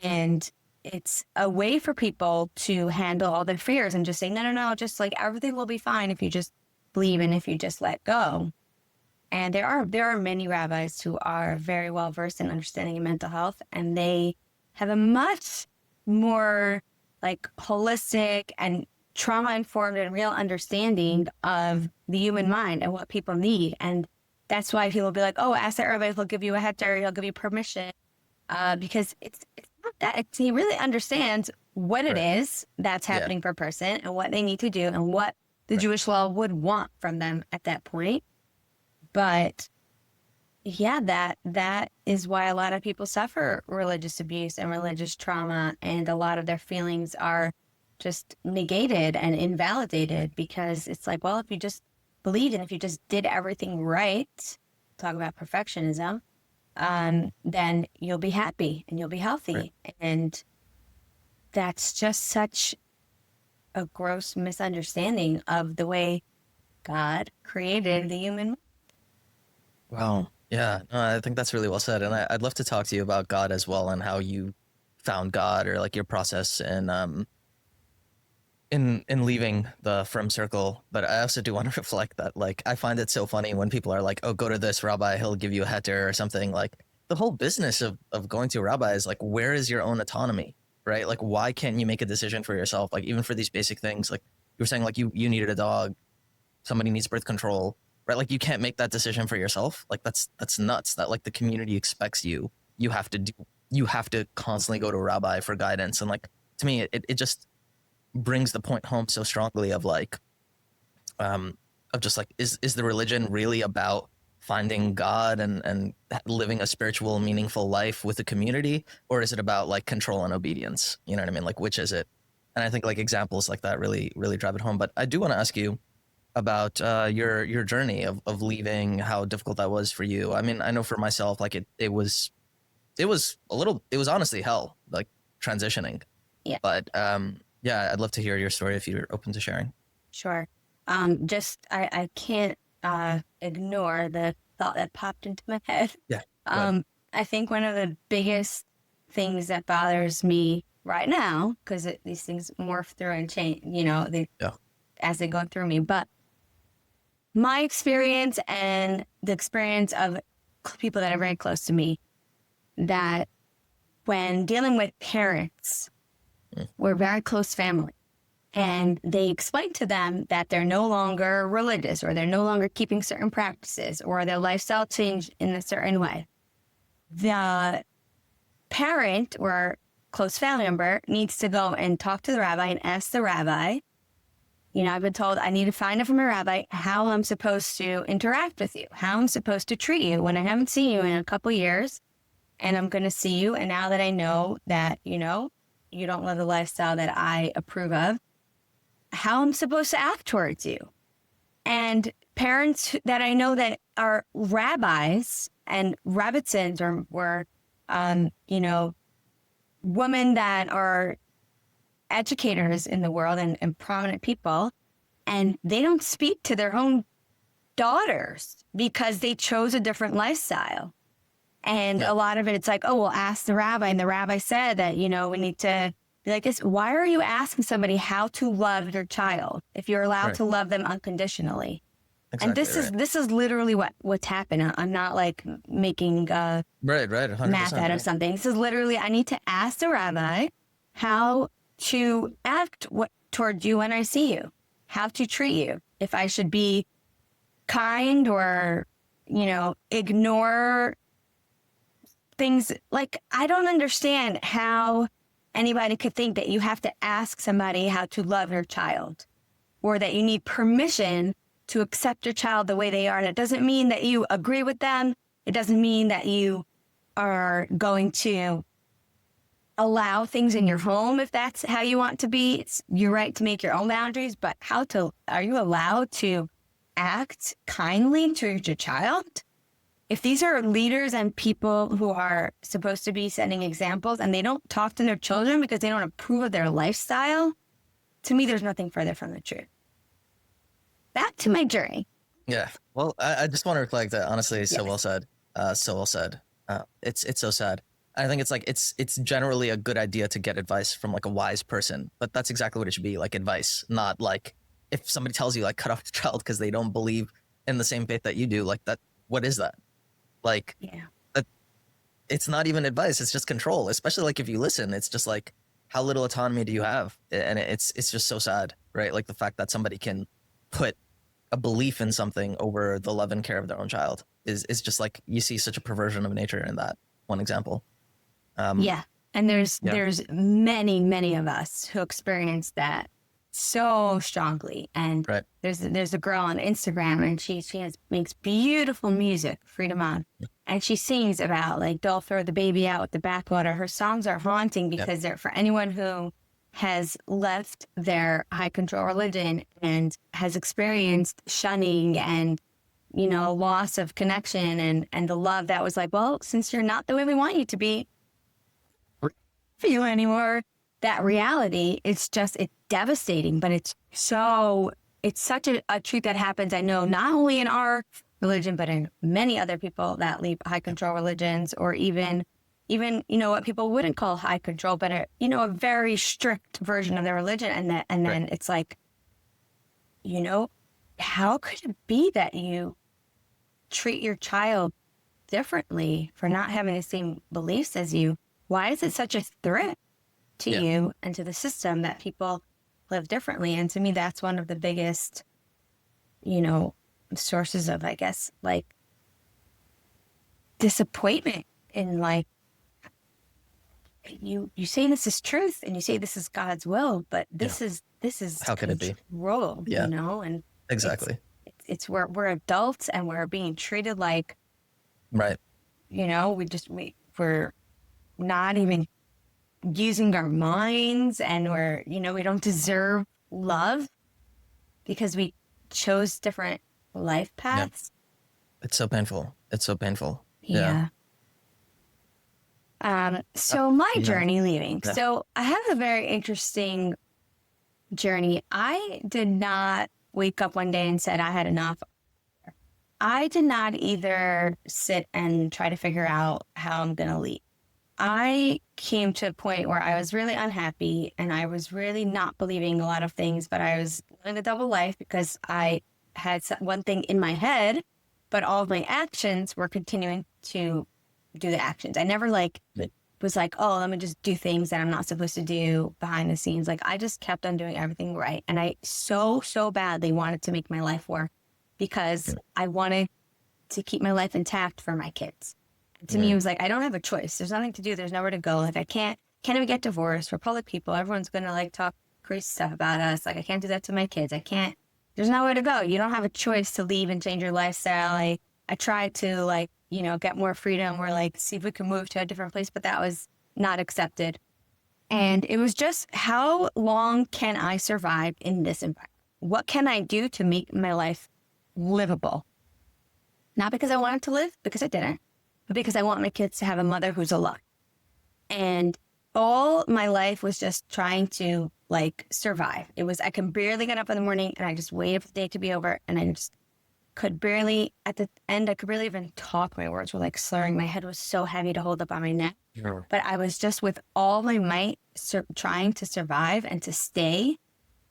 Speaker 2: And it's a way for people to handle all their fears and just say, no, just like everything will be fine if you just believe and if you just let go. And there are many rabbis who are very well versed in understanding mental health, and they have a much more like holistic and trauma informed and real understanding of the human mind and what people need. And that's why people will be like, oh, ask that rabbi, he'll give you a heter, he'll give you permission, because it's not that. He really understands what it
Speaker 1: Right.
Speaker 2: is that's happening for a person and what they need to do and what the Jewish law would want from them at that point. But yeah, that is why a lot of people suffer religious abuse and religious trauma, and a lot of their feelings are just negated and invalidated, because it's like, well, if you just believed and if you just did everything right, talk about perfectionism, then you'll be happy and you'll be healthy.
Speaker 1: Right.
Speaker 2: And that's just such a gross misunderstanding of the way God created the human.
Speaker 1: Wow. Yeah, no, I think that's really well said. And I'd love to talk to you about God as well and how you found God, or like your process in leaving the firm circle. But I also do want to reflect that like I find it so funny when people are like, oh, go to this rabbi, he'll give you a heter or something. Like the whole business of going to a rabbi is like, where is your own autonomy? Right? Like why can't you make a decision for yourself? Like even for these basic things, like you were saying, like you needed a dog, somebody needs birth control, right? Like you can't make that decision for yourself. Like that's nuts. That like the community expects you have to do, you have to constantly go to a rabbi for guidance. And like to me, it just brings the point home so strongly of like, of just like, is the religion really about finding God and living a spiritual, meaningful life with a community, or is it about like control and obedience? You know what I mean? Like, which is it? And I think like examples like that really, really drive it home. But I do want to ask you about your journey of leaving, how difficult that was for you. I mean, I know for myself, like it was a little, it was honestly hell, like transitioning.
Speaker 2: Yeah.
Speaker 1: But yeah, I'd love to hear your story if you're open to sharing.
Speaker 2: Sure. I can't ignore the thought that popped into my head.
Speaker 1: Yeah.
Speaker 2: I think one of the biggest things that bothers me right now, because these things morph through and change, as they go through me. But my experience and the experience of people that are very close to me, that when dealing with parents, we're very close family. And they explain to them that they're no longer religious, or they're no longer keeping certain practices, or their lifestyle changed in a certain way. The parent or close family member needs to go and talk to the rabbi and ask the rabbi, I've been told I need to find out from a rabbi how I'm supposed to interact with you, how I'm supposed to treat you when I haven't seen you in a couple years, and I'm going to see you. And now that I know that, you don't live the lifestyle that I approve of, how I'm supposed to act towards you. And parents that I know that are rabbis and rabbitzins or women that are educators in the world and prominent people, and they don't speak to their own daughters because they chose a different lifestyle. And a lot of it, it's like, oh, well, ask the rabbi. And the rabbi said that, we need to be like this. Why are you asking somebody how to love your child if you're allowed to love them unconditionally? Exactly, and this is literally what's happened. I'm not like making
Speaker 1: right, 100%,
Speaker 2: math out of something. This is literally, I need to ask the rabbi how to act towards you when I see you, how to treat you, if I should be kind or, ignore things. Like, I don't understand how anybody could think that you have to ask somebody how to love your child, or that you need permission to accept your child the way they are. And it doesn't mean that you agree with them. It doesn't mean that you are going to allow things in your home if that's how you want to be. It's your right to make your own boundaries, but are you allowed to act kindly towards your child? If these are leaders and people who are supposed to be setting examples and they don't talk to their children because they don't approve of their lifestyle, to me, there's nothing further from the truth. Back to my journey.
Speaker 1: Yeah. Well, I just want to reflect that, honestly, so well said. So well said. It's so sad. I think it's generally a good idea to get advice from like a wise person, but that's exactly what it should be, like advice, not like if somebody tells you like cut off the child because they don't believe in the same faith that you do, like that, what is that? Like, that, it's not even advice. It's just control, especially like if you listen, it's just like, how little autonomy do you have? And it's just so sad, right? Like the fact that somebody can put a belief in something over the love and care of their own child is just like, you see such a perversion of nature in that one example.
Speaker 2: And there's many of us who experience that so strongly. And there's a girl on Instagram, and she makes beautiful music, Freedom On, and she sings about like, don't throw the baby out with the bathwater. Her songs are haunting because they're for anyone who has left their high control religion and has experienced shunning and loss of connection and the love that was like, well, since you're not the way we want you to be for you anymore. That reality, it's devastating, but it's such a truth that happens. I know not only in our religion, but in many other people that leave high control religions, or even what people wouldn't call high control, but a very strict version of their religion. And then it's like, how could it be that you treat your child differently for not having the same beliefs as you? Why is it such a threat to you and to the system that people live differently? And to me, that's one of the biggest, sources of, I guess, like disappointment in like, you say this is truth and you say this is God's will, but this is
Speaker 1: how could it be?
Speaker 2: Control, and
Speaker 1: exactly.
Speaker 2: it's we're adults and we're being treated like,
Speaker 1: Right.
Speaker 2: we're not even using our minds, and we don't deserve love because we chose different life
Speaker 1: Yeah.
Speaker 2: paths.
Speaker 1: It's so painful. It's so painful.
Speaker 2: Yeah. So my
Speaker 1: Yeah.
Speaker 2: journey leaving.
Speaker 1: Yeah.
Speaker 2: So I have a very interesting journey. I did not wake up one day and said I had enough. I did not either sit and try to figure out how I'm going to leave. I came to a point where I was really unhappy and I was really not believing a lot of things, but I was living a double life because I had one thing in my head, but all of my actions were continuing to do the actions. I never was like, oh, let me just do things that I'm not supposed to do behind the scenes. Like I just kept on doing everything right. And I so badly wanted to make my life work because I wanted to keep my life intact for my kids. To me, it was like, I don't have a choice. There's nothing to do. There's nowhere to go. Like I can't even get divorced. We're public people. Everyone's going to like talk crazy stuff about us. Like I can't do that to my kids. There's nowhere to go. You don't have a choice to leave and change your lifestyle. I tried to get more freedom or like see if we could move to a different place, but that was not accepted. And it was just, how long can I survive in this environment? What can I do to make my life livable? Not because I wanted to live, because I didn't, but because I want my kids to have a mother who's alive. And all my life was just trying to like survive. It was, I can barely get up in the morning and I just waited for the day to be over. And I just could barely, at the end, I could barely even talk. My words were like slurring. My head was so heavy to hold up on my neck.
Speaker 1: Sure.
Speaker 2: But I was just with all my might trying to survive and to stay,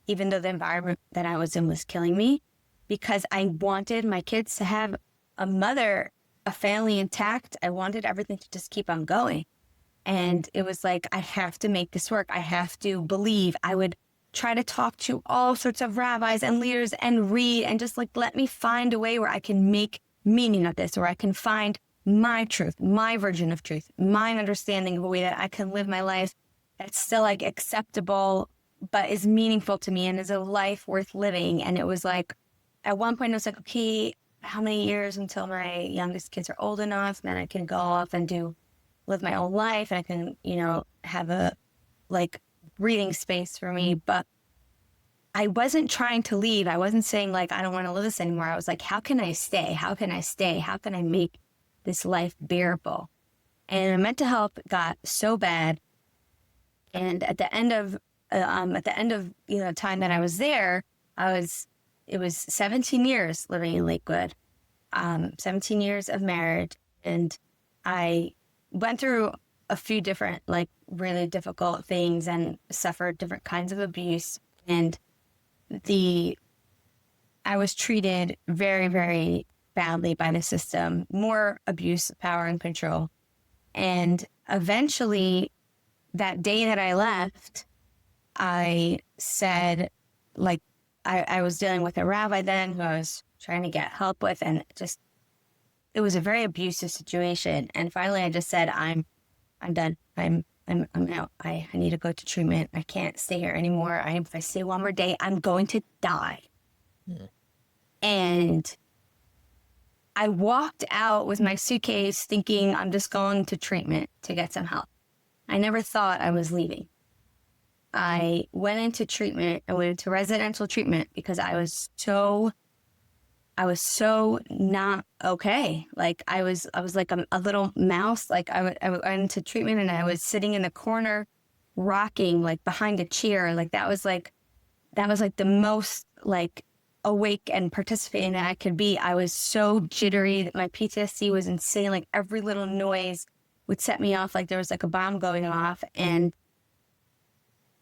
Speaker 2: even though the environment that I was in was killing me, because I wanted my kids to have a mother, a family intact. I wanted everything to just keep on going. And it was like, I have to make this work. I have to believe. I would try to talk to all sorts of rabbis and leaders and read and just like, let me find a way where I can make meaning of this, or I can find my truth, my version of truth, my understanding of a way that I can live my life that's still like acceptable, but is meaningful to me and is a life worth living. And it was like, at one point I was like, okay, how many years until my youngest kids are old enough, and then I can go off and live my own life, and I can, have a like breathing space for me. But I wasn't trying to leave. I wasn't saying like, I don't want to live this anymore. I was like, how can I stay? How can I stay? How can I make this life bearable? And my mental health got so bad. And at the end of time that I was there, it was 17 years living in Lakewood, 17 years of marriage. And I went through a few different, like really difficult things and suffered different kinds of abuse. And I was treated very, very badly by the system, more abuse, power, and control. And eventually that day that I left, I said, like, I was dealing with a rabbi then who I was trying to get help with, and it was a very abusive situation. And finally I just said, I'm done. I'm out. I need to go to treatment. I can't stay here anymore. If I stay one more day, I'm going to die. Yeah. And I walked out with my suitcase thinking I'm just going to treatment to get some help. I never thought I was leaving. I went into treatment. I went into residential treatment because I was so not okay. Like I was like a little mouse. Like I went into treatment and I was sitting in the corner, rocking like behind a chair. Like that was like the most like awake and participating that I could be. I was so jittery that my PTSD was insane. Like every little noise would set me off. Like there was like a bomb going off, and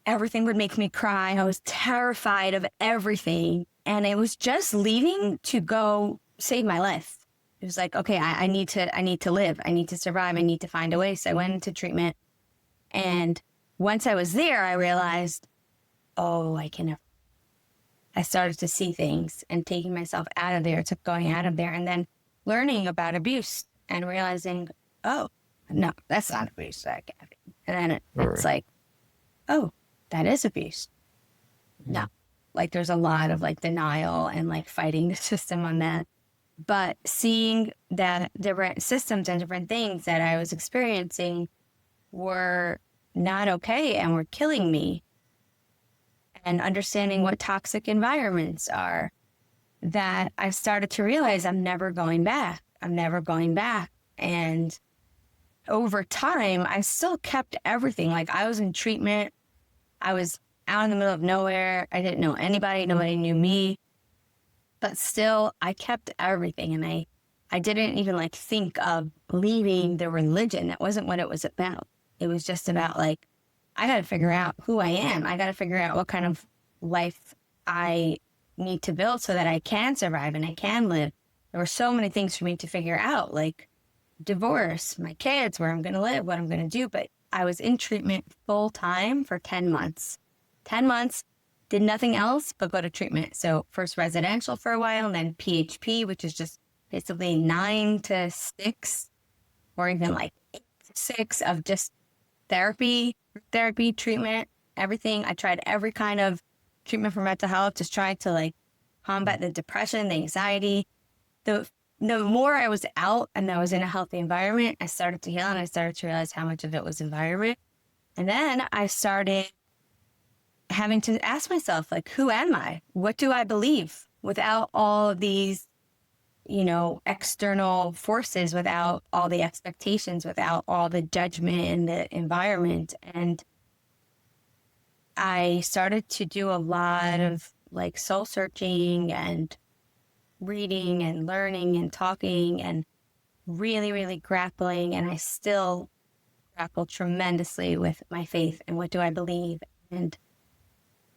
Speaker 2: everything would make me cry. I was terrified of everything. And it was just leaving to go save my life. It was like, okay, I need to live. I need to survive. I need to find a way. So I went into treatment. And once I was there, I realized, I started to see things, and taking myself out of there, going out of there, and then learning about abuse and realizing, oh, no, that's not abuse. And then it's like, oh, that is abuse. No, like there's a lot of like denial and like fighting the system on that. But seeing that different systems and different things that I was experiencing were not okay and were killing me, and understanding what toxic environments are, that I started to realize I'm never going back. I'm never going back. And over time, I still kept everything. Like I was in treatment. I was out in the middle of nowhere. I didn't know anybody. Nobody knew me. But still, I kept everything. And I didn't even like think of leaving the religion. That wasn't what it was about. It was just about like, I got to figure out who I am. I got to figure out what kind of life I need to build so that I can survive and I can live. There were so many things for me to figure out, like divorce, my kids, where I'm going to live, what I'm going to do. But I was in treatment full time for 10 months. 10 months, did nothing else but go to treatment. So first residential for a while, and then PHP, which is just basically 9 to 6 or even like 8 to 6 of just therapy, treatment, everything. I tried every kind of treatment for mental health, just trying to like combat the depression, the anxiety. The more I was out and I was in a healthy environment, I started to heal, and I started to realize how much of it was environment. And then I started having to ask myself, like, who am I? What do I believe? Without all of these, you know, external forces, without all the expectations, without all the judgment in the environment. And I started to do a lot of like soul searching and reading and learning and talking and really, really grappling. And I still grapple tremendously with my faith and what do I believe. And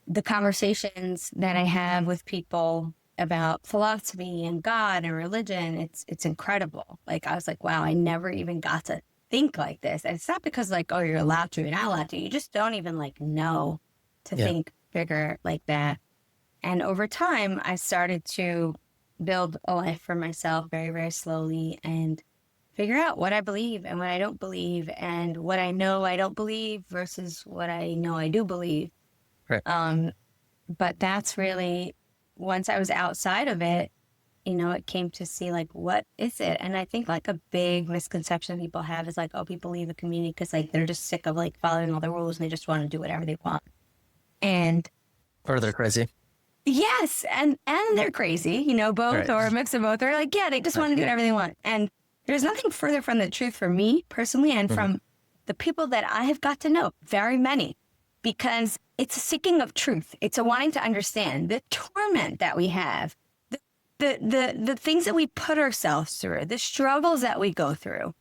Speaker 2: the conversations that I have with people about philosophy and God and religion, it's incredible. Like I was like, wow, I never even got to think like this. And it's not because like, oh, you're allowed to, you're not allowed to. You just don't even like know to think bigger like that. And over time, I started to build a life for myself very, very slowly and figure out what I believe and what I don't believe, and what I know I don't believe versus what I know I do believe.
Speaker 1: Right.
Speaker 2: But that's really, once I was outside of it, you know, it came to see like, what is it? And I think like a big misconception people have is like, oh, people leave a community because like they're just sick of like following all the rules and they just want to do whatever they want. And
Speaker 1: Or they're crazy.
Speaker 2: yes, and they're crazy, you know, both, or a mix of both. They're like, yeah, they just want to do whatever they want. And there's nothing further from the truth for me personally, and from the people that I have got to know, very many, because it's a seeking of truth. It's a wanting to understand the torment that we have, the things that we put ourselves through, the struggles that we go through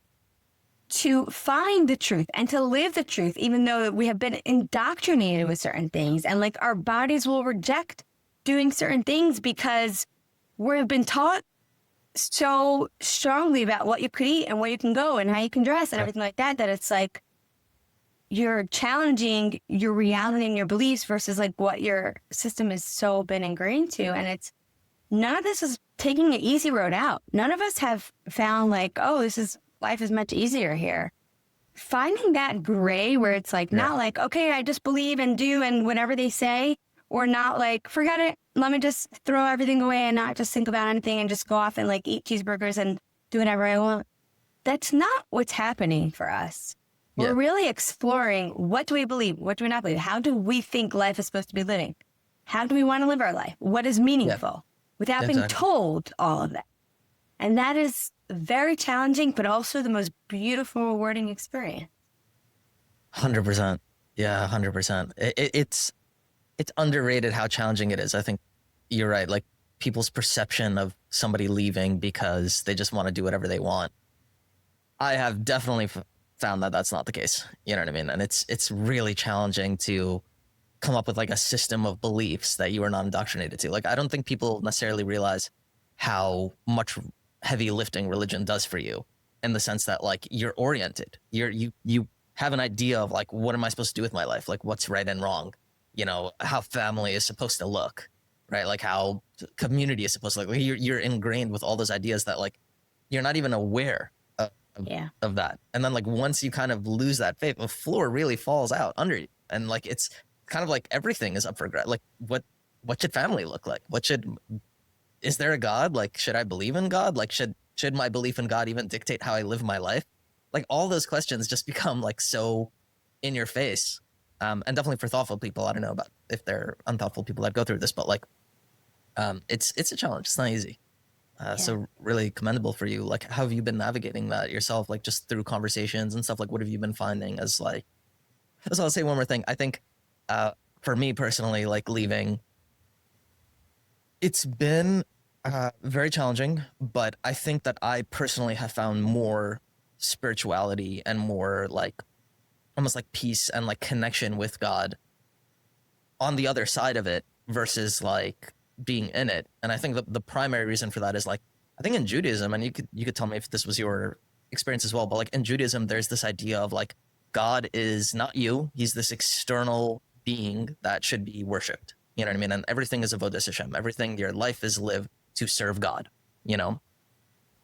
Speaker 2: to find the truth and to live the truth, even though we have been indoctrinated with certain things, and like our bodies will reject doing certain things because we've been taught so strongly about what you could eat and where you can go and how you can dress and everything like that, that it's like you're challenging your reality and your beliefs versus like what your system has so been ingrained to. And it's, none of this is taking an easy road out. None of us have found like, oh, life is much easier here. Finding that gray where it's like, not like, okay, I just believe and do and whatever they say, or not like, forget it, let me just throw everything away and not just think about anything and just go off and like eat cheeseburgers and do whatever I want. That's not what's happening for us. We're really exploring, what do we believe? What do we not believe? How do we think life is supposed to be living? How do we want to live our life? What is meaningful? Without being told all of that. And that is very challenging, but also the most beautiful, rewarding experience.
Speaker 1: 100%. Yeah, 100%. It's underrated how challenging it is. I think you're right. Like people's perception of somebody leaving because they just want to do whatever they want. I have definitely found that that's not the case. You know what I mean? And it's really challenging to come up with like a system of beliefs that you are not indoctrinated to. Like, I don't think people necessarily realize how much heavy lifting religion does for you, in the sense that like you're oriented. You have an idea of like, what am I supposed to do with my life? Like what's right and wrong? You know, how family is supposed to look, right? Like how community is supposed to look. Like you're ingrained with all those ideas that like you're not even aware of that. And then like once you kind of lose that faith, the floor really falls out under you. And like it's kind of like everything is up for grabs. Like what what should family look like? Is there a God? Like, should I believe in God? Like, should my belief in God even dictate how I live my life? Like, all those questions just become like so in your face. And definitely for thoughtful people, I don't know about if they're unthoughtful people that go through this, but like, it's a challenge. It's not easy.
Speaker 2: Yeah.
Speaker 1: So really commendable for you. Like, how have you been navigating that yourself? Like, just through conversations and stuff. Like, what have you been finding as like? So I'll say one more thing. I think, for me personally, like leaving, it's been very challenging, but I think that I personally have found more spirituality and more like almost like peace and like connection with God on the other side of it versus like being in it. And I think the primary reason for that is like, I think in Judaism, and you could tell me if this was your experience as well, but like in Judaism, there's this idea of like God is not you. He's this external being that should be worshipped. You know what I mean? And everything is avodas Hashem. Everything, your life is lived to serve God, you know?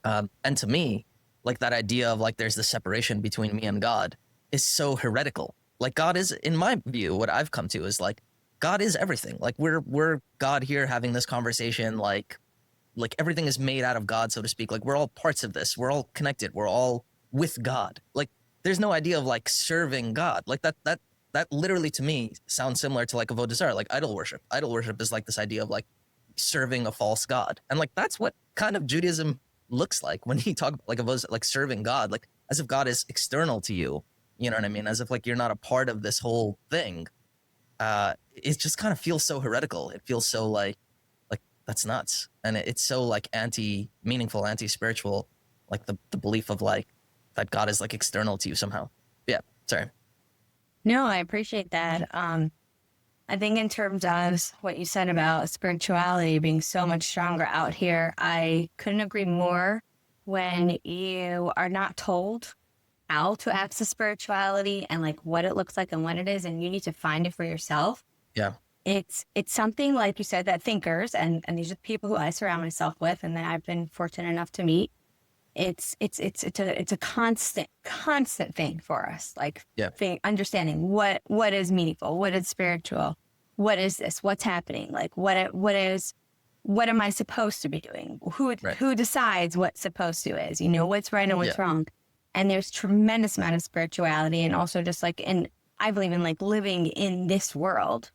Speaker 1: And to me, like that idea of like there's this separation between me and God is so heretical. Like God is, in my view, what I've come to is like God is everything. Like we're God here having this conversation, like everything is made out of God, so to speak. Like we're all parts of this. We're all connected. We're all with God. Like there's no idea of like serving God. Like that literally to me sounds similar to like avodah zarah, like idol worship. Idol worship is like this idea of like serving a false god, and like that's what kind of Judaism looks like when you talk like avodah, like serving God, like as if God is external to you. You know what I mean? As if like you're not a part of this whole thing. It just kind of feels so heretical. It feels so like that's nuts, and it's so like anti-meaningful, anti-spiritual, like the belief of like that God is like external to you somehow. Yeah, sorry.
Speaker 2: No, I appreciate that. I think in terms of what you said about spirituality being so much stronger out here, I couldn't agree more. When you are not told how to access spirituality and like what it looks like and what it is, and you need to find it for yourself.
Speaker 1: Yeah.
Speaker 2: It's something, like you said, that thinkers and these are the people who I surround myself with and that I've been fortunate enough to meet. It's a constant thing for us. Like
Speaker 1: Yeah.
Speaker 2: understanding what is meaningful, what is spiritual, what is this, what's happening, like what am I supposed to be doing? Who decides what's supposed to is, you know, what's right and what's wrong. And there's tremendous amount of spirituality, and also just like I believe in like living in this world.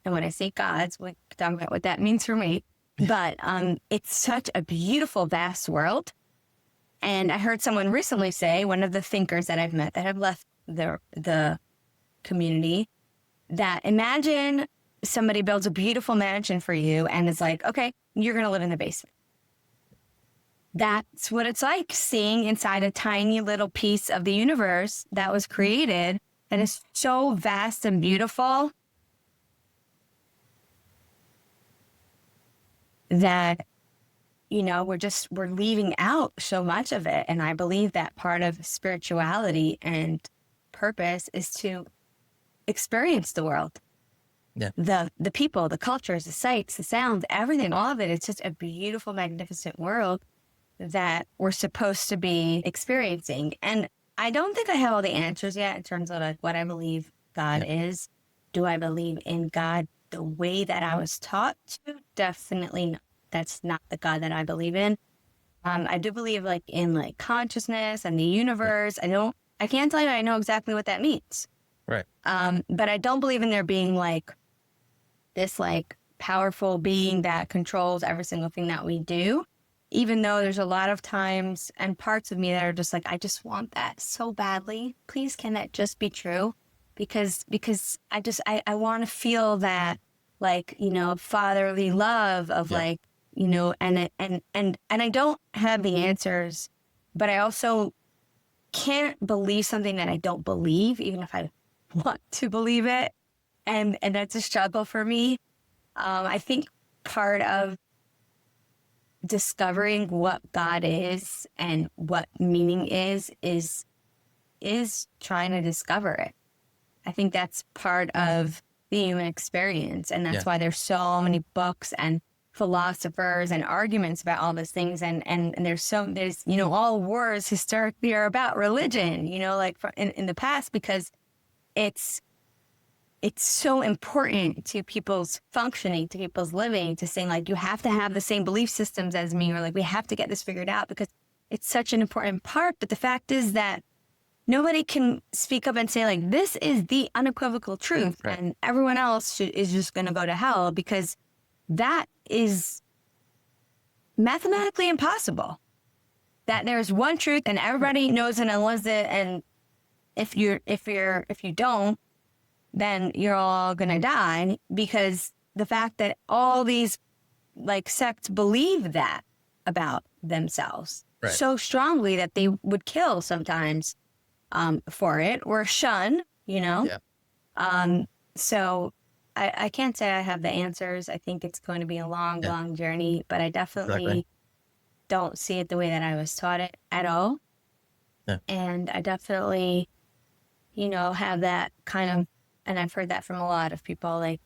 Speaker 2: And when I say God's, we can talk about what that means for me. But it's such a beautiful, vast world. And I heard someone recently say, one of the thinkers that I've met that have left the community, that imagine somebody builds a beautiful mansion for you and is like, okay, you're going to live in the basement. That's what it's like seeing inside a tiny little piece of the universe that was created that is so vast and beautiful that, you know, we're leaving out so much of it. And I believe that part of spirituality and purpose is to experience the world.
Speaker 1: Yeah.
Speaker 2: The people, the cultures, the sights, the sounds, everything, all of it. It's just a beautiful, magnificent world that we're supposed to be experiencing. And I don't think I have all the answers yet in terms of like what I believe God is. Do I believe in God the way that I was taught to? Definitely not. That's not the God that I believe in. I do believe like in like consciousness and the universe. I can't tell you I know exactly what that means.
Speaker 1: Right.
Speaker 2: But I don't believe in there being like this like powerful being that controls every single thing that we do. Even though there's a lot of times and parts of me that are just like, I just want that so badly. Please, can that just be true? Because I want to feel that, like, you know, fatherly love of like, you know, and I don't have the answers, but I also can't believe something that I don't believe, even if I want to believe it. And that's a struggle for me. I think part of discovering what God is and what meaning is trying to discover it. I think that's part of the human experience. And that's why there's so many books and philosophers and arguments about all these things. And there's, you know, all wars historically are about religion, you know, like in the past, because it's it's so important to people's functioning, to people's living, to saying like, you have to have the same belief systems as me, or like, we have to get this figured out because it's such an important part. But the fact is that nobody can speak up and say like, this is the unequivocal truth,
Speaker 1: Right.
Speaker 2: and everyone else is just going to go to hell, because that is mathematically impossible. That there's one truth and everybody knows it and loves it, and if you don't, then you're all gonna die, because the fact that all these like sects believe that about themselves so strongly that they would kill sometimes for it, or shun, so I can't say I have the answers. I think it's going to be a long journey, but I definitely don't see it the way that I was taught it at all.
Speaker 1: Yeah.
Speaker 2: And I definitely, have that kind of, and I've heard that from a lot of people, like,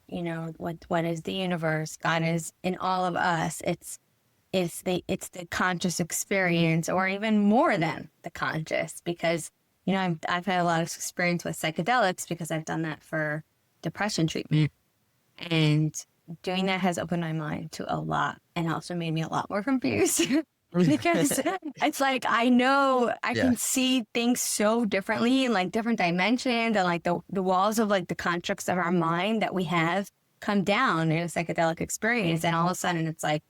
Speaker 2: what is the universe? God is in all of us. It's the conscious experience, or even more than the conscious, because, I've had a lot of experience with psychedelics because I've done that for depression treatment. And doing that has opened my mind to a lot, and also made me a lot more confused. Because it's like, I know I can see things so differently in like different dimensions, and like the walls of like the constructs of our mind that we have come down in a psychedelic experience. And all of a sudden it's like,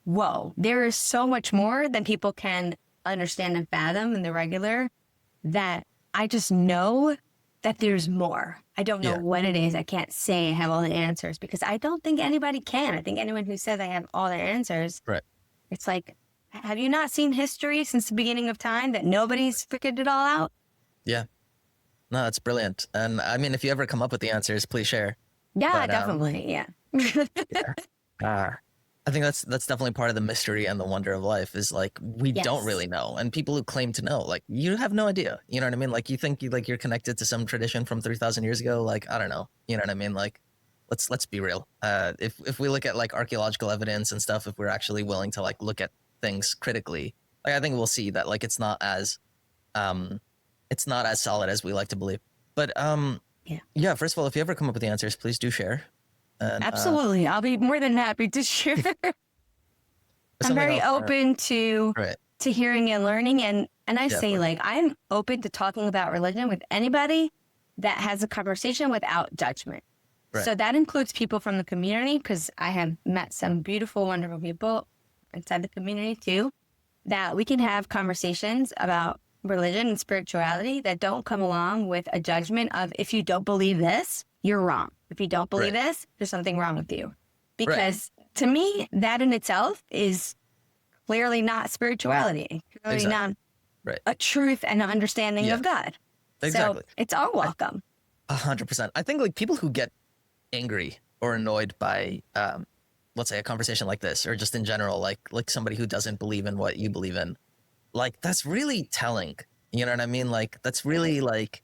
Speaker 2: whoa, there is so much more than people can understand and fathom in the regular, that I just know that there's more. I don't know what it is. I can't say I have all the answers, because I don't think anybody can. I think anyone who says I have all the answers, it's like, have you not seen history since the beginning of time, that nobody's figured it all out?
Speaker 1: Yeah. No, that's brilliant. And I mean, if you ever come up with the answers, please share.
Speaker 2: Yeah,
Speaker 1: But,
Speaker 2: definitely. Yeah.
Speaker 1: I think that's definitely part of the mystery and the wonder of life, is like, we don't really know. And people who claim to know, like, you have no idea. You know what I mean? Like, you think you're connected to some tradition from 3,000 years ago. Like, I don't know. You know what I mean? Like, let's be real. If we look at like archaeological evidence and stuff, if we're actually willing to like look at things critically, like, I think we'll see that like it's not as solid as we like to believe. But first of all, if you ever come up with the answers, please do share. And,
Speaker 2: absolutely, I'll be more than happy to share. I'm very open to hearing and learning, and I say like, I'm open to talking about religion with anybody that has a conversation without judgment. So that includes people from the community, because I have met some beautiful, wonderful people inside the community too, that we can have conversations about religion and spirituality that don't come along with a judgment of, if you don't believe this, you're wrong. If you don't believe this, there's something wrong with you. Because to me, that in itself is clearly not spirituality, clearly not a truth and an understanding of God.
Speaker 1: Exactly.
Speaker 2: So it's all welcome.
Speaker 1: 100%. I think like people who get angry or annoyed by, let's say, a conversation like this, or just in general, like somebody who doesn't believe in what you believe in, like, that's really telling. You know what I mean? Like, that's really like,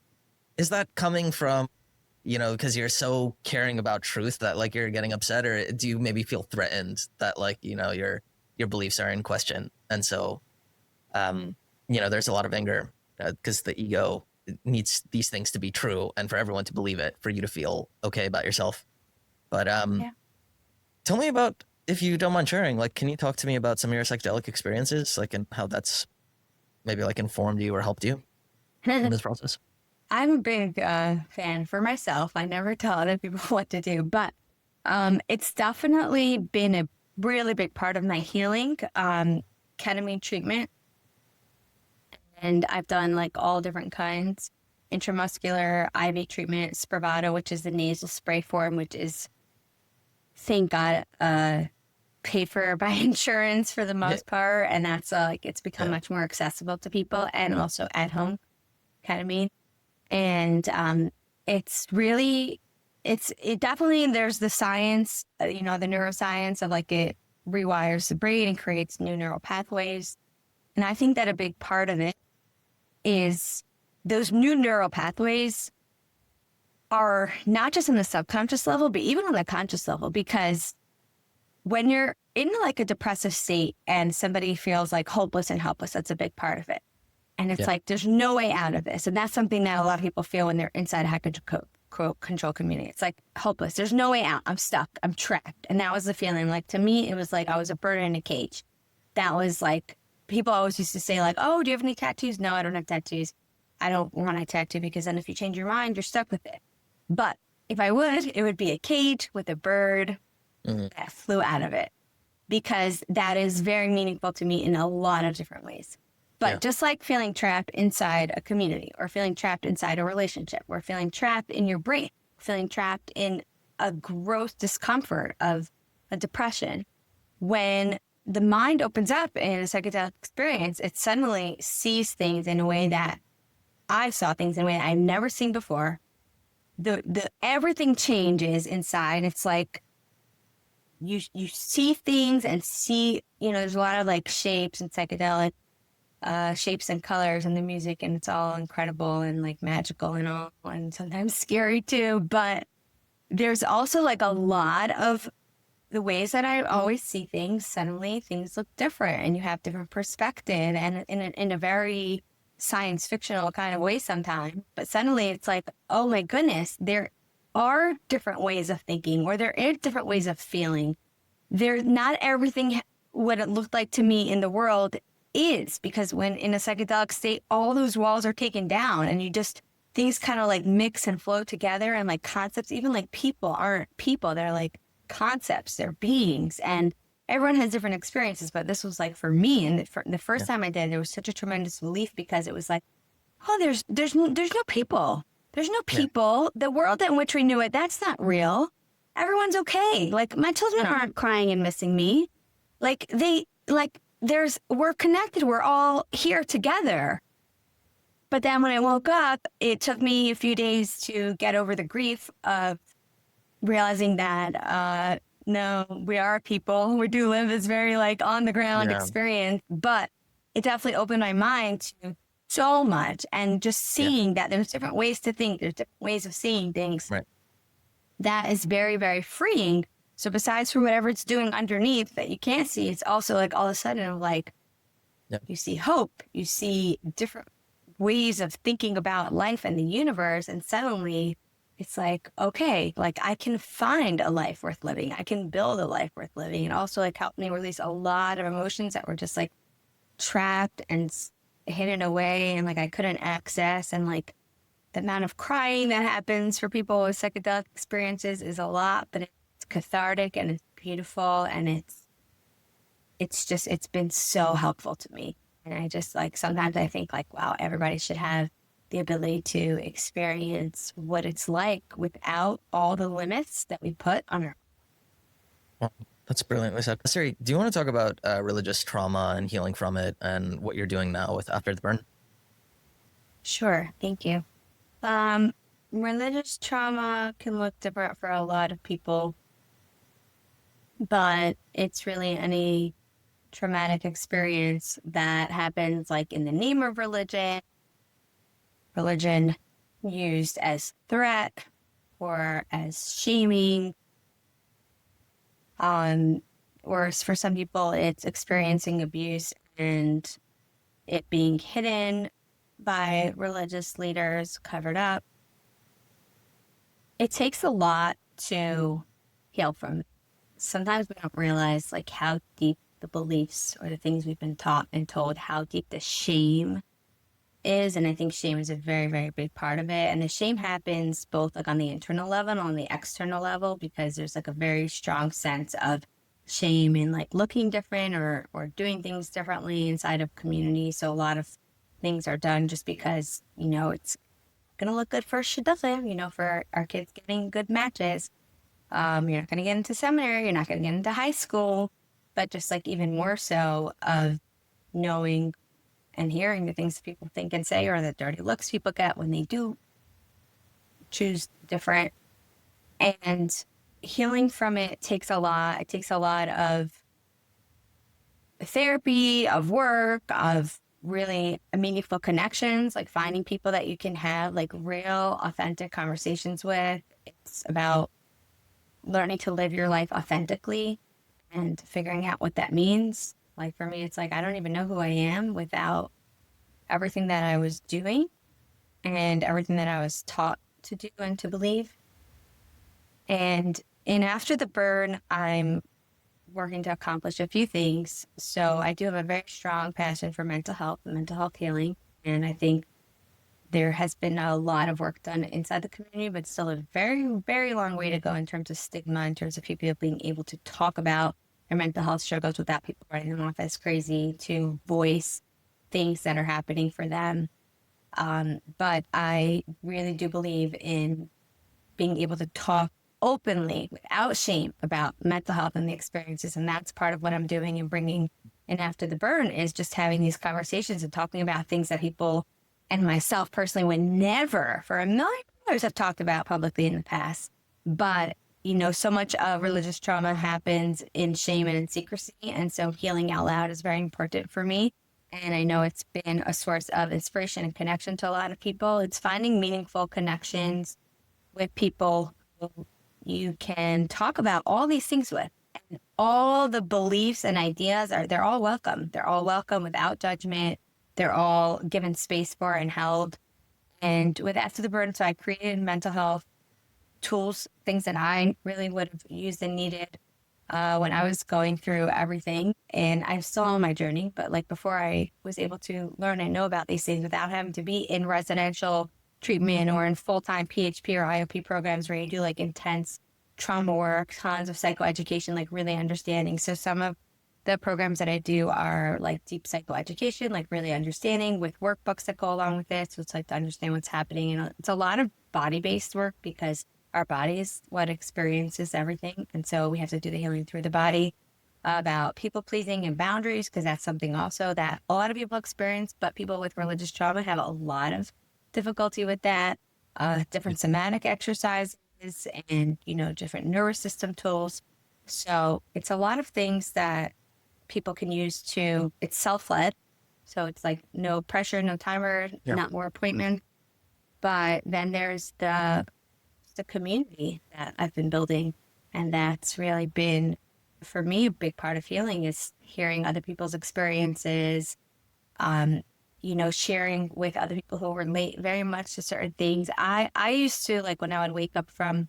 Speaker 1: is that coming from, because you're so caring about truth that like you're getting upset, or do you maybe feel threatened that like, your beliefs are in question? And so, there's a lot of anger because the ego needs these things to be true and for everyone to believe it, for you to feel okay about yourself. But tell me about, if you don't mind sharing, like, can you talk to me about some of your psychedelic experiences, like, and how that's maybe like informed you or helped you in this process?
Speaker 2: I'm a big fan for myself. I never tell other people what to do, but it's definitely been a really big part of my healing. Ketamine treatment. And I've done like all different kinds. Intramuscular, IV treatment, Spravato, which is the nasal spray form, which is, thank God, paid for by insurance for the most part. And that's like, it's become much more accessible to people, and also at home ketamine. And it's really, it definitely, there's the science, the neuroscience of like, it rewires the brain and creates new neural pathways. And I think that a big part of it is those new neural pathways are not just on the subconscious level, but even on the conscious level, because when you're in like a depressive state and somebody feels like hopeless and helpless, that's a big part of it. And it's like, there's no way out of this. And that's something that a lot of people feel when they're inside a control community. It's like hopeless. There's no way out. I'm stuck. I'm trapped. And that was the feeling. Like, to me, it was like I was a bird in a cage. That was like, people always used to say like, oh, do you have any tattoos? No, I don't have tattoos. I don't want a tattoo because then if you change your mind, you're stuck with it. But if I would, it would be a cage with a bird that flew out of it, because that is very meaningful to me in a lot of different ways. But just like feeling trapped inside a community, or feeling trapped inside a relationship, or feeling trapped in your brain, feeling trapped in a gross discomfort of a depression, when the mind opens up in a psychedelic experience, it suddenly sees things in a way that I saw things in a way I've never seen before. The everything changes inside. It's like you see things and see, there's a lot of like shapes and psychedelic shapes and colors in the music, and it's all incredible and like magical and all, and sometimes scary too. But there's also like a lot of the ways that I always see things, suddenly things look different and you have different perspective, and in a very science fictional kind of way sometimes. But suddenly it's like, oh my goodness, there are different ways of thinking, or there are different ways of feeling. There's not everything what it looked like to me in the world is, because when in a psychedelic state, all those walls are taken down and things kind of like mix and flow together, and like concepts, even like people aren't people, they're like concepts, they're beings, and everyone has different experiences. But this was like, for me, and the first time I did, there was such a tremendous relief, because it was like, oh, there's no people. There's no people. The world in which we knew it, that's not real. Everyone's okay. Like, my children aren't crying and missing me. We're connected. We're all here together. But then when I woke up, it took me a few days to get over the grief of realizing that, no, we are people. We do live this very like on the ground experience, but it definitely opened my mind to so much, and just seeing that there's different ways to think, there's different ways of seeing things.
Speaker 1: Right.
Speaker 2: That is very, very freeing. So besides from whatever it's doing underneath that you can't see, it's also like all of a sudden like you see hope, you see different ways of thinking about life and the universe, and suddenly it's like, okay, like I can find a life worth living. I can build a life worth living. And also like helped me release a lot of emotions that were just like trapped and hidden away and like I couldn't access. And like the amount of crying that happens for people with psychedelic experiences is a lot, but it's cathartic and it's beautiful, and it's been so helpful to me. And I just like, sometimes I think like, wow, everybody should have the ability to experience what it's like without all the limits that we put on our.
Speaker 1: Well, that's brilliantly said. Suri, do you want to talk about religious trauma and healing from it, and what you're doing now with After the Burn?
Speaker 2: Sure. Thank you. Religious trauma can look different for a lot of people, but it's really any traumatic experience that happens like in the name of religion used as threat or as shaming. Or for some people, it's experiencing abuse and it being hidden by religious leaders, covered up. It takes a lot to heal from it. Sometimes we don't realize like how deep the beliefs or the things we've been taught and told, how deep the shame is. And I think shame is a very, very big part of it. And the shame happens both like on the internal level and on the external level, because there's like a very strong sense of shame in like looking different or doing things differently inside of community. So a lot of things are done just because, it's going to look good for shidduchim, for our kids getting good matches. You're not going to get into seminary. You're not going to get into high school. But just like even more so of knowing and hearing the things that people think and say, or the dirty looks people get when they do choose different. And healing from it takes a lot. It takes a lot of therapy, of work, of really meaningful connections, like finding people that you can have like real, authentic conversations with. It's about learning to live your life authentically and figuring out what that means. Like for me, it's like, I don't even know who I am without everything that I was doing and everything that I was taught to do and to believe. And after the burn, I'm working to accomplish a few things. So I do have a very strong passion for mental health and mental health healing. And I think there has been a lot of work done inside the community, but still a very, very long way to go in terms of stigma, in terms of people being able to talk about their mental health struggles without people writing them off as crazy, to voice things that are happening for them. But I really do believe in being able to talk openly without shame about mental health and the experiences. And that's part of what I'm doing and bringing in after the burn, is just having these conversations and talking about things that people and myself personally would never for a million years have talked about publicly in the past. But, you know, so much of religious trauma happens in shame and in secrecy. And so healing out loud is very important for me. And I know it's been a source of inspiration and connection to a lot of people. It's finding meaningful connections with people who you can talk about all these things with. And all the beliefs and ideas they're all welcome. They're all welcome without judgment. They're all given space for and held. And with After the Burn, so I created mental health tools, things that I really would have used and needed when I was going through everything. And I'm still on my journey, but like before I was able to learn and know about these things without having to be in residential treatment or in full-time PHP or IOP programs where you do like intense trauma work, tons of psychoeducation, like really understanding. So some of the programs that I do are like deep psychoeducation, like really understanding, with workbooks that go along with it. So it's like to understand what's happening. And it's a lot of body-based work because our body is what experiences everything. And so we have to do the healing through the body, about people pleasing and boundaries, because that's something also that a lot of people experience, but people with religious trauma have a lot of difficulty with that. Different somatic exercises and, you know, different nervous system tools. So it's a lot of things that people can use to, it's self-led. So it's like no pressure, no timer, not more appointment. But then there's the community that I've been building. And that's really been, for me, a big part of healing is hearing other people's experiences, you know, sharing with other people who relate very much to certain things. I used to, like, when I would wake up from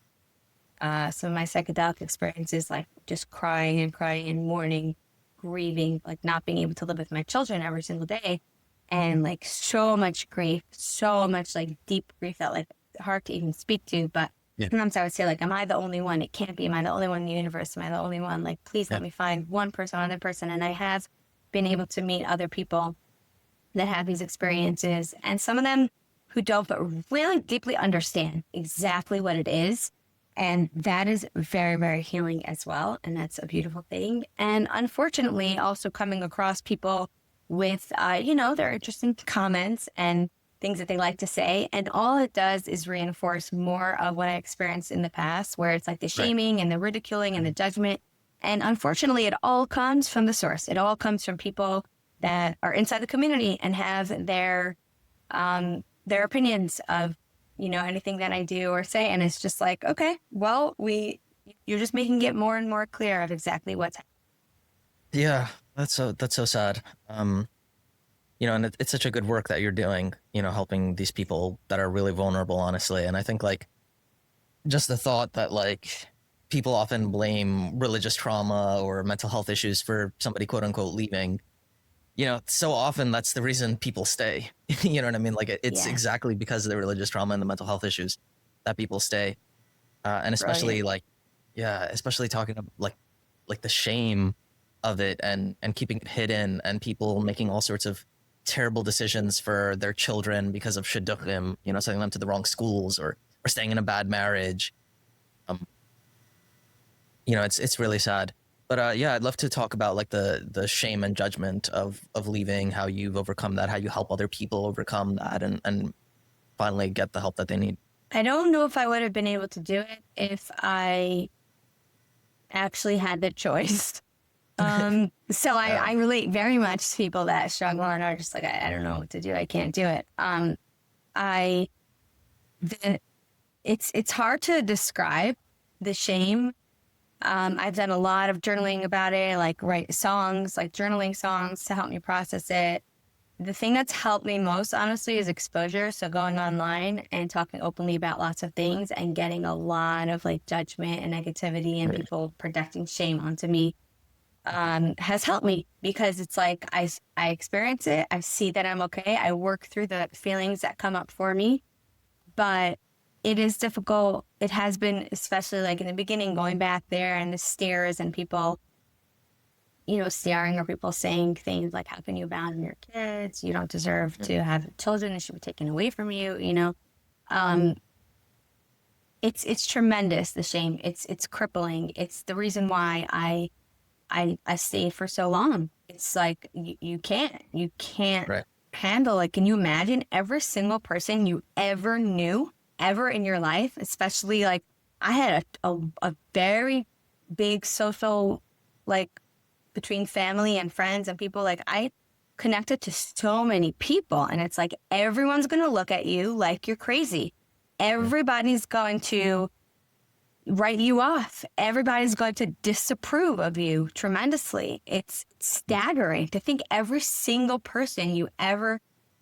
Speaker 2: some of my psychedelic experiences, like just crying and mourning, grieving, like not being able to live with my children every single day. And like so much grief, so much like deep grief that like hard to even speak to. But sometimes I would say, like, am I the only one? It can't be. Am I the only one in the universe? Am I the only one? Like, please let me find one person, another person. And I have been able to meet other people that have these experiences, and some of them who don't, but really deeply understand exactly what it is. And that is very, very healing as well. And that's a beautiful thing. And unfortunately, also coming across people with, you know, their interesting comments and things that they like to say. And all it does is reinforce more of what I experienced in the past, where it's like the shaming and the ridiculing and the judgment. And unfortunately, it all comes from the source. It all comes from people that are inside the community and have their opinions of, you know, anything that I do or say. And it's just like, okay, well, you're just making it more and more clear of exactly what's happening.
Speaker 1: Yeah, that's so sad. You know, and it's such a good work that you're doing, you know, helping these people that are really vulnerable, honestly. And I think, like, just the thought that, like, people often blame religious trauma or mental health issues for somebody, quote unquote, leaving. You know, so often that's the reason people stay. You know what I mean? Like, it's exactly because of the religious trauma and the mental health issues that people stay. And especially especially talking about like the shame of it and keeping it hidden, and people making all sorts of terrible decisions for their children because of shidduchim, you know, sending them to the wrong schools or staying in a bad marriage. You know, it's really sad. But yeah, I'd love to talk about like the shame and judgment of leaving, how you've overcome that, how you help other people overcome that, and finally get the help that they need.
Speaker 2: I don't know if I would have been able to do it if I actually had the choice. So I relate very much to people that struggle and are just like, I don't know what to do. I can't do it. It's hard to describe the shame. I've done a lot of journaling about it, like write songs, like journaling songs to help me process it. the thing that's helped me most, honestly, is exposure. So going online and talking openly about lots of things and getting a lot of like judgment and negativity and people projecting shame onto me has helped me, because it's like I experience it. I see that I'm okay. I work through the feelings that come up for me, but it is difficult. It has been, especially like in the beginning, going back there and the stares and people, staring, or people saying things like, how can you abandon your kids? You don't deserve to have children. It should be taken away from you. It's tremendous, the shame. It's crippling. It's the reason why I stayed for so long. It's like, you can't
Speaker 1: Right.
Speaker 2: handle, like, can you imagine every single person you ever knew, ever in your life, especially like I had a very big social, like, between family and friends and people, like I connected to so many people, and it's like everyone's going to look at you like you're crazy. Everybody's going to write you off. Everybody's going to disapprove of you tremendously. It's staggering to think every single person you ever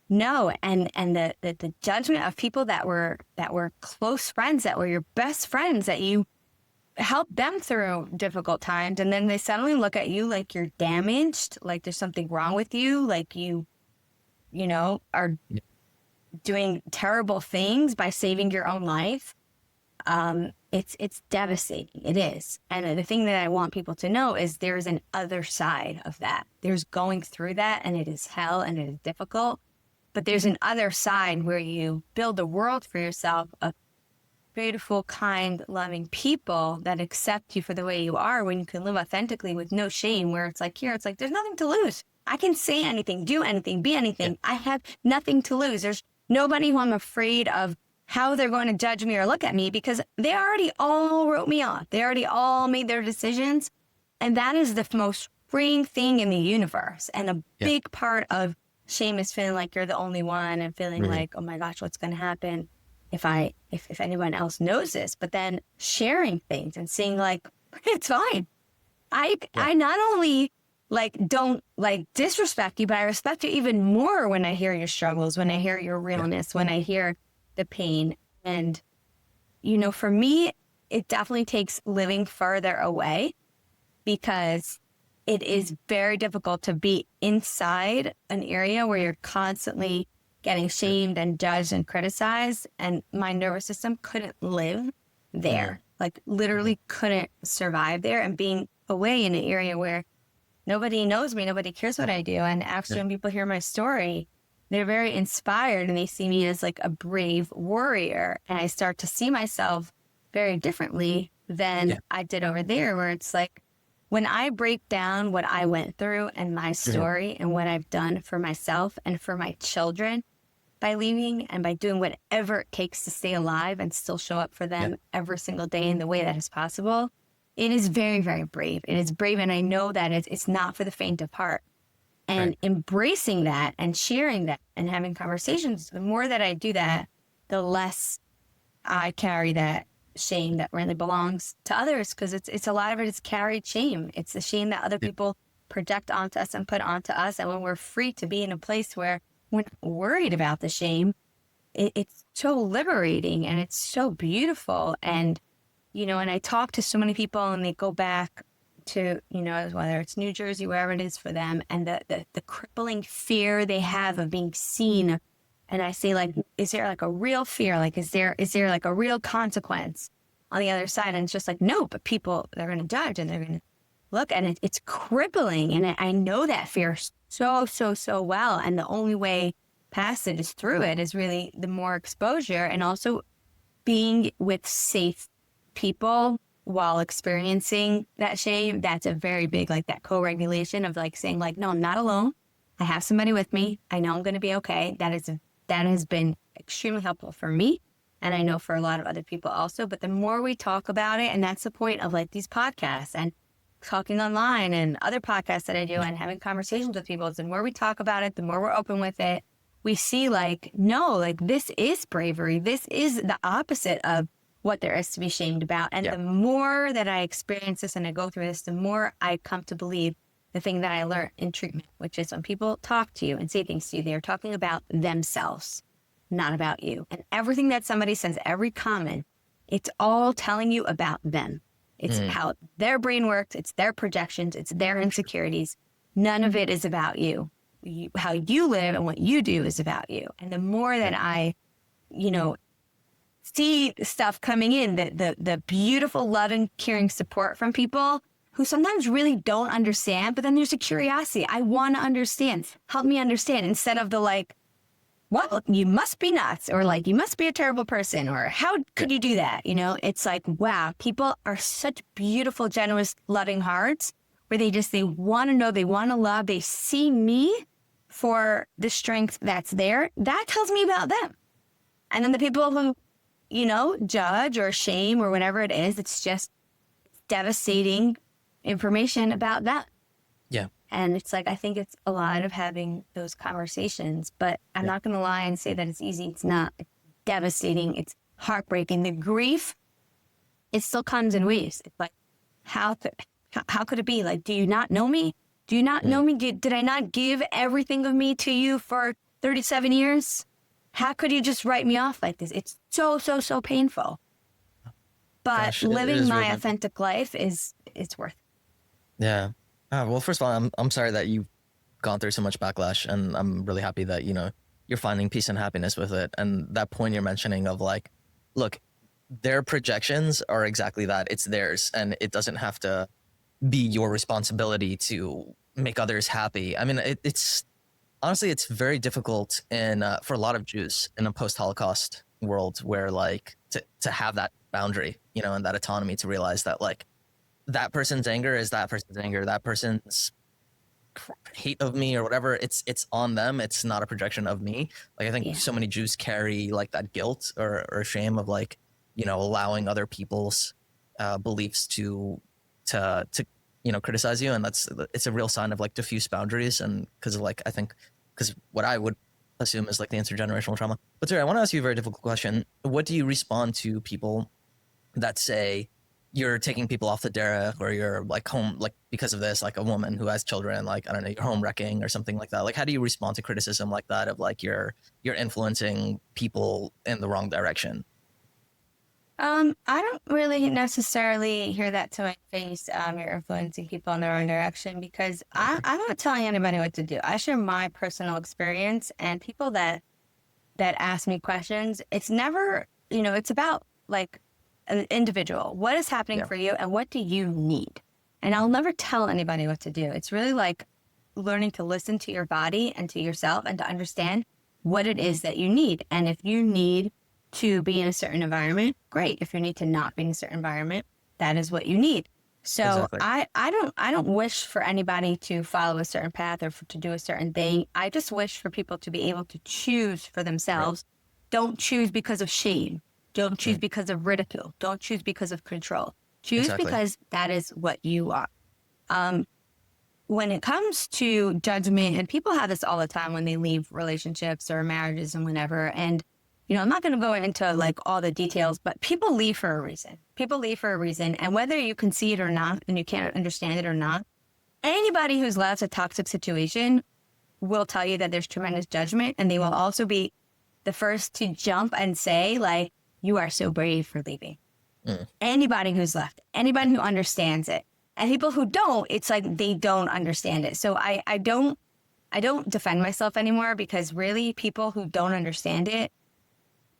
Speaker 2: know, and the judgment of people that were close friends, that were your best friends, that you helped them through difficult times, and then they suddenly look at you like you're damaged, like there's something wrong with you, like you are doing terrible things by saving your own life. It's devastating. It is. And the thing that I want people to know is there's an other side of that. There's going through that, and it is hell and it is difficult, but there's an other side where you build a world for yourself of beautiful, kind, loving people that accept you for the way you are, when you can live authentically with no shame, where it's like, it's like, there's nothing to lose. I can say anything, do anything, be anything. Yeah. I have nothing to lose. There's nobody who I'm afraid of how they're going to judge me or look at me, because they already all wrote me off. They already all made their decisions. And that is the most freeing thing in the universe. And a big part of shame is feeling like you're the only one, and feeling like, oh my gosh, what's going to happen if anyone else knows this? But then sharing things and seeing like, it's fine. I not only like don't like disrespect you, but I respect you even more when I hear your struggles, when I hear your realness, when I hear the pain. And, for me, it definitely takes living further away, because it is very difficult to be inside an area where you're constantly getting shamed and judged and criticized. And my nervous system couldn't live there, like literally couldn't survive there. And being away in an area where nobody knows me, nobody cares what I do. And actually, when people hear my story, they're very inspired, and they see me as like a brave warrior. And I start to see myself very differently than I did over there, where it's like, when I break down what I went through and my story and what I've done for myself and for my children by leaving and by doing whatever it takes to stay alive and still show up for them every single day in the way that is possible, it is very, very brave. It is brave. And I know that it's not for the faint of heart. And embracing that and sharing that and having conversations, the more that I do that, the less I carry that shame that really belongs to others, because it's a lot of it is carried shame. It's the shame that other people project onto us and put onto us. And when we're free to be in a place where we're not worried about the shame, it's so liberating and it's so beautiful. And, and I talk to so many people, and they go back to, whether it's New Jersey, wherever it is for them, and the crippling fear they have of being seen. And I say, like, is there like a real fear? Like, is there like a real consequence on the other side? And it's just like, no, but people, they're going to judge and they're going to look, and it's crippling. And I know that fear so well. And the only way past it is through it, is really the more exposure, and also being with safe people while experiencing that shame. That's a very big, like, that co-regulation of like saying like, no, I'm not alone. I have somebody with me. I know I'm going to be okay. That has been extremely helpful for me. And I know for a lot of other people also. But the more we talk about it, and that's the point of like these podcasts and talking online and other podcasts that I do and having conversations with people, the more we talk about it, the more we're open with it, we see like, no, like this is bravery. This is the opposite of what there is to be shamed about. And the more that I experience this and I go through this, the more I come to believe the thing that I learned in treatment, which is when people talk to you and say things to you, they're talking about themselves, not about you. And everything that somebody says, every comment, it's all telling you about them. It's how their brain works. It's their projections. It's their insecurities. None of it is about you. How you live and what you do is about you. And the more that I, see stuff coming in, the beautiful, loving, caring support from people who sometimes really don't understand, but then there's a curiosity. I want to understand. Help me understand, instead of the like, well, you must be nuts, or like, you must be a terrible person, or how could you do that? It's like, wow, people are such beautiful, generous, loving hearts where they want to know, they want to love, they see me for the strength that's there. That tells me about them. And then the people who, judge or shame or whatever it is, it's just devastating information about that.
Speaker 1: Yeah.
Speaker 2: And it's like, I think it's a lot of having those conversations, but I'm not going to lie and say that it's easy. It's not. It's devastating. It's heartbreaking. The grief, it still comes in waves. It's like, how could it be? Like, do you not know me? Do you not know me? Did I not give everything of me to you for 37 years? How could you just write me off like this? It's so, so, so painful. But
Speaker 1: Gosh,
Speaker 2: living my
Speaker 1: really
Speaker 2: authentic life it's worth it.
Speaker 1: Yeah. Well, first of all, I'm sorry that you've gone through so much backlash, and I'm really happy that, you're finding peace and happiness with it. And that point you're mentioning of like, look, their projections are exactly that. It's theirs, and it doesn't have to be your responsibility to make others happy. I mean, it's honestly, it's very difficult for a lot of Jews in a post-Holocaust world where like to have that boundary, and that autonomy to realize that like that person's anger is that person's anger, that person's hate of me or whatever, it's on them. It's not a projection of me. Like I think so many Jews carry like that guilt or shame of like, allowing other people's beliefs to criticize you, and it's a real sign of like diffuse boundaries, and because what I would assume is like the intergenerational trauma. But sorry, I want to ask you a very difficult question. What do you respond to people that say you're taking people off the derech, or you're like home, like because of this, like a woman who has children, like, I don't know, you're home wrecking or something like that? Like, how do you respond to criticism like that of like you're influencing people in the wrong direction?
Speaker 2: I don't really necessarily hear that to my face. You're influencing people in the wrong direction, because I'm not telling anybody what to do. I share my personal experience, and people that ask me questions, it's never, it's about like an individual. What is happening for you, and what do you need? And I'll never tell anybody what to do. It's really like learning to listen to your body and to yourself, and to understand what it is that you need. And if you need to be in a certain environment, great. If you need to not be in a certain environment, that is what you need. So exactly. I don't wish for anybody to follow a certain path or to do a certain thing. I just wish for people to be able to choose for themselves. Right. Don't choose because of shame. Don't choose because of ridicule. Don't choose because of control. Choose because that is what you are. When it comes to judgment, and people have this all the time when they leave relationships or marriages and whatever, and I'm not going to go into like all the details, but people leave for a reason. People leave for a reason. And whether you can see it or not, and you can't understand it or not, anybody who's left a toxic situation will tell you that there's tremendous judgment. And they will also be the first to jump and say, like, you are so brave for leaving. Anybody who's left, anybody who understands it. And people who don't, it's like they don't understand it. So I don't defend myself anymore, because really people who don't understand it,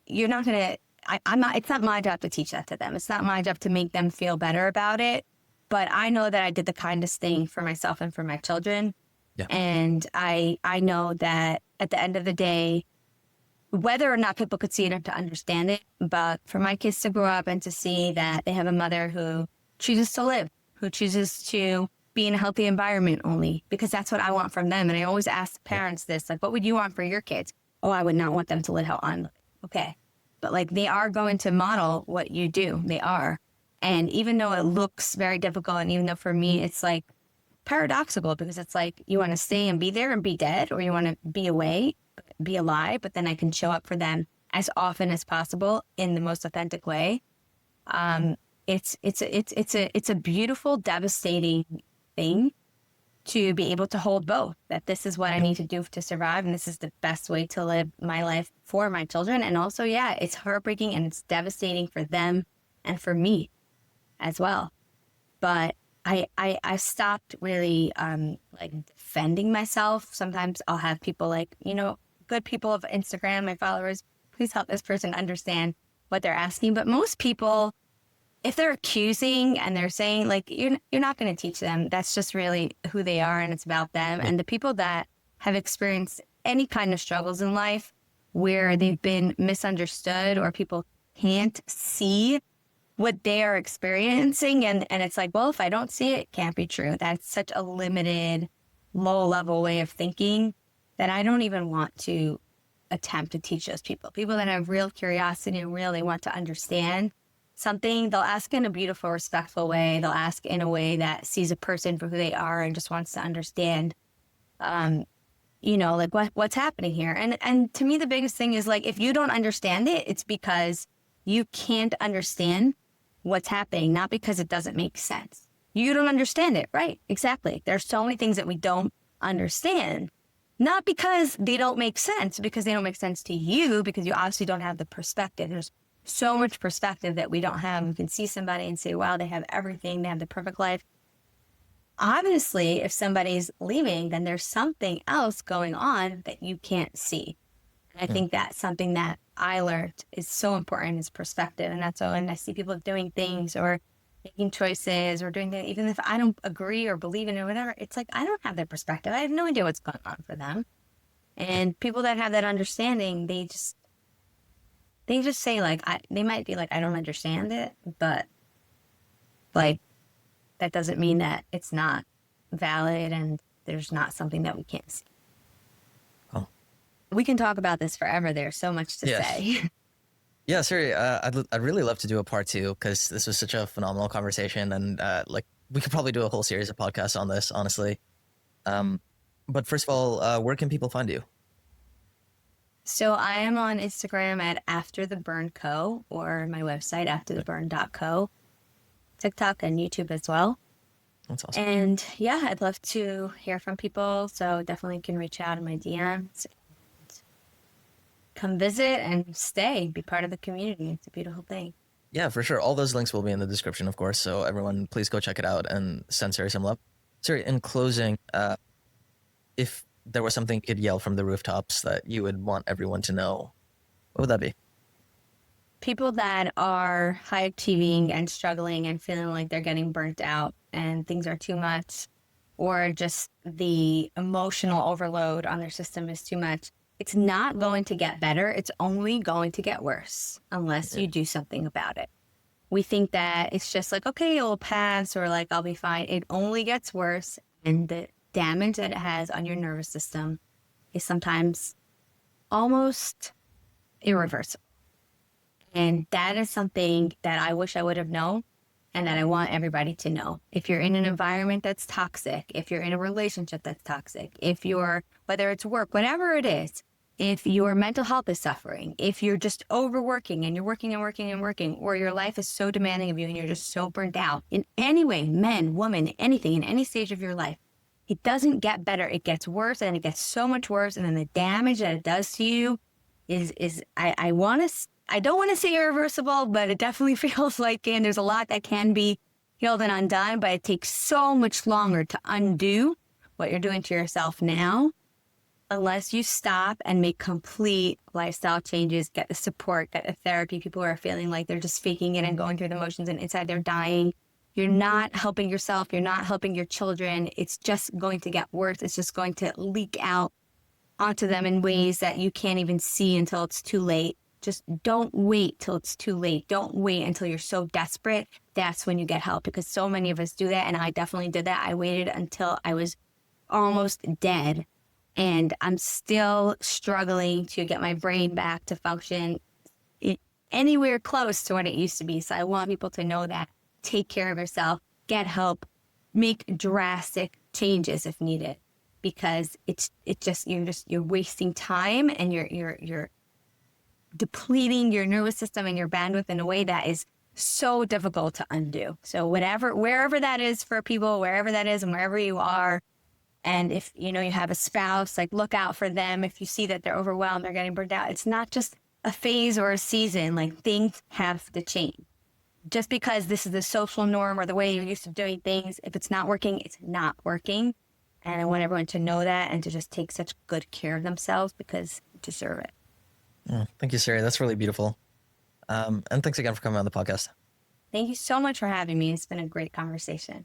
Speaker 2: you're not going to, it's not my job to teach that to them. It's not my job to make them feel better about it. But I know that I did the kindest thing for myself and for my children. Yeah. And I know that at the end of the day, whether or not people could see it or to understand it, but for my kids to grow up and to see that they have a mother who chooses to live, who chooses to be in a healthy environment only, because that's what I want from them. And I always ask parents this, like, what would you want for your kids? Oh, I would not want them to live how I'm living. Okay. But like, they are going to model what you do. They are. And even though it looks very difficult, and even though for me, it's like paradoxical, because it's like, you want to stay and be there and be dead, or you want to be away, be alive, but then I can show up for them as often as possible in the most authentic way. It's a beautiful, devastating thing to be able to hold both, that this is what I need to do to survive. And this is the best way to live my life for my children. And also, yeah, it's heartbreaking and it's devastating for them and for me as well. But I stopped really like defending myself. Sometimes I'll have people like, good people of Instagram, my followers, please help this person understand what they're asking. But most people, if they're accusing and they're saying like, you're not going to teach them, that's just really who they are and it's about them. And the people that have experienced any kind of struggles in life where they've been misunderstood or people can't see what they are experiencing. And it's like, well, if I don't see it, it can't be true. That's such a limited, low level way of thinking that I don't even want to attempt to teach those people. People that have real curiosity and really want to understand something, they'll ask in a beautiful, respectful way. They'll ask in a way that sees a person for who they are and just wants to understand, like what's happening here. And to me, the biggest thing is like, if you don't understand it, it's because you can't understand what's happening, not because it doesn't make sense. You don't understand it, right? Exactly. There's so many things that we don't understand, not because they don't make sense, because they don't make sense to you, because you obviously don't have the perspective. There's so much perspective that we don't have. You can see somebody and say, wow, they have everything. They have the perfect life. Obviously, if somebody's leaving, then there's something else going on that you can't see. And I think that's something that I learned is so important, is perspective. And that's when I see people doing things or making choices or doing things, even if I don't agree or believe in it or whatever, it's like, I don't have that perspective. I have no idea what's going on for them. And people that have that understanding, they just say like, they might be like, I don't understand it, but like, that doesn't mean that it's not valid and there's not something that we can't see.
Speaker 1: Oh.
Speaker 2: We can talk about this forever. There's so much to say.
Speaker 1: Yeah, Suri, I'd really love to do a part 2 because this was such a phenomenal conversation, and like we could probably do a whole series of podcasts on this, honestly. But first of all, where can people find you?
Speaker 2: So I am on Instagram at After the Burn Co. or my website aftertheburn.co, TikTok and YouTube as well.
Speaker 1: That's awesome.
Speaker 2: And yeah, I'd love to hear from people. So definitely can reach out in my DMs. Come visit and stay, be part of the community. It's a beautiful thing.
Speaker 1: Yeah, for sure. All those links will be in the description, of course. So everyone, please go check it out and send Suri some love. Suri, in closing, if there was something you could yell from the rooftops that you would want everyone to know, what would that be?
Speaker 2: People that are high achieving and struggling and feeling like they're getting burnt out and things are too much, or just the emotional overload on their system is too much. It's not going to get better. It's only going to get worse unless you do something about it. We think that it's just like, okay, it'll pass or like, I'll be fine. It only gets worse. And the damage that it has on your nervous system is sometimes almost irreversible. And that is something that I wish I would have known and that I want everybody to know. If you're in an environment that's toxic, if you're in a relationship that's toxic, if you're, whether it's work, whatever it is, if your mental health is suffering, if you're just overworking and you're working and working and working, or your life is so demanding of you and you're just so burnt out in any way, men, woman, anything, in any stage of your life, it doesn't get better. It gets worse and it gets so much worse. And then the damage that it does to you is I don't want to say irreversible, but it definitely feels like, and there's a lot that can be healed and undone, but it takes so much longer to undo what you're doing to yourself now, unless you stop and make complete lifestyle changes, get the support, get the therapy. People are feeling like they're just faking it and going through the motions and inside they're dying. You're not helping yourself. You're not helping your children. It's just going to get worse. It's just going to leak out onto them in ways that you can't even see until it's too late. Just don't wait till it's too late. Don't wait until you're so desperate. That's when you get help, because so many of us do that. And I definitely did that. I waited until I was almost dead. And I'm still struggling to get my brain back to function anywhere close to what it used to be. So I want people to know that. Take care of yourself, get help, make drastic changes if needed, because you're wasting time and you're depleting your nervous system and your bandwidth in a way that is so difficult to undo. So wherever that is for people, wherever that is and wherever you are, And if, you know, you have a spouse, like look out for them. If you see that they're overwhelmed, they're getting burned out. It's not just a phase or a season, like things have to change. Just because this is the social norm or the way you're used to doing things, if it's not working, it's not working. And I want everyone to know that and to just take such good care of themselves because you deserve it.
Speaker 1: Thank you, Suri. That's really beautiful. And thanks again for coming on the podcast.
Speaker 2: Thank you so much for having me. It's been a great conversation.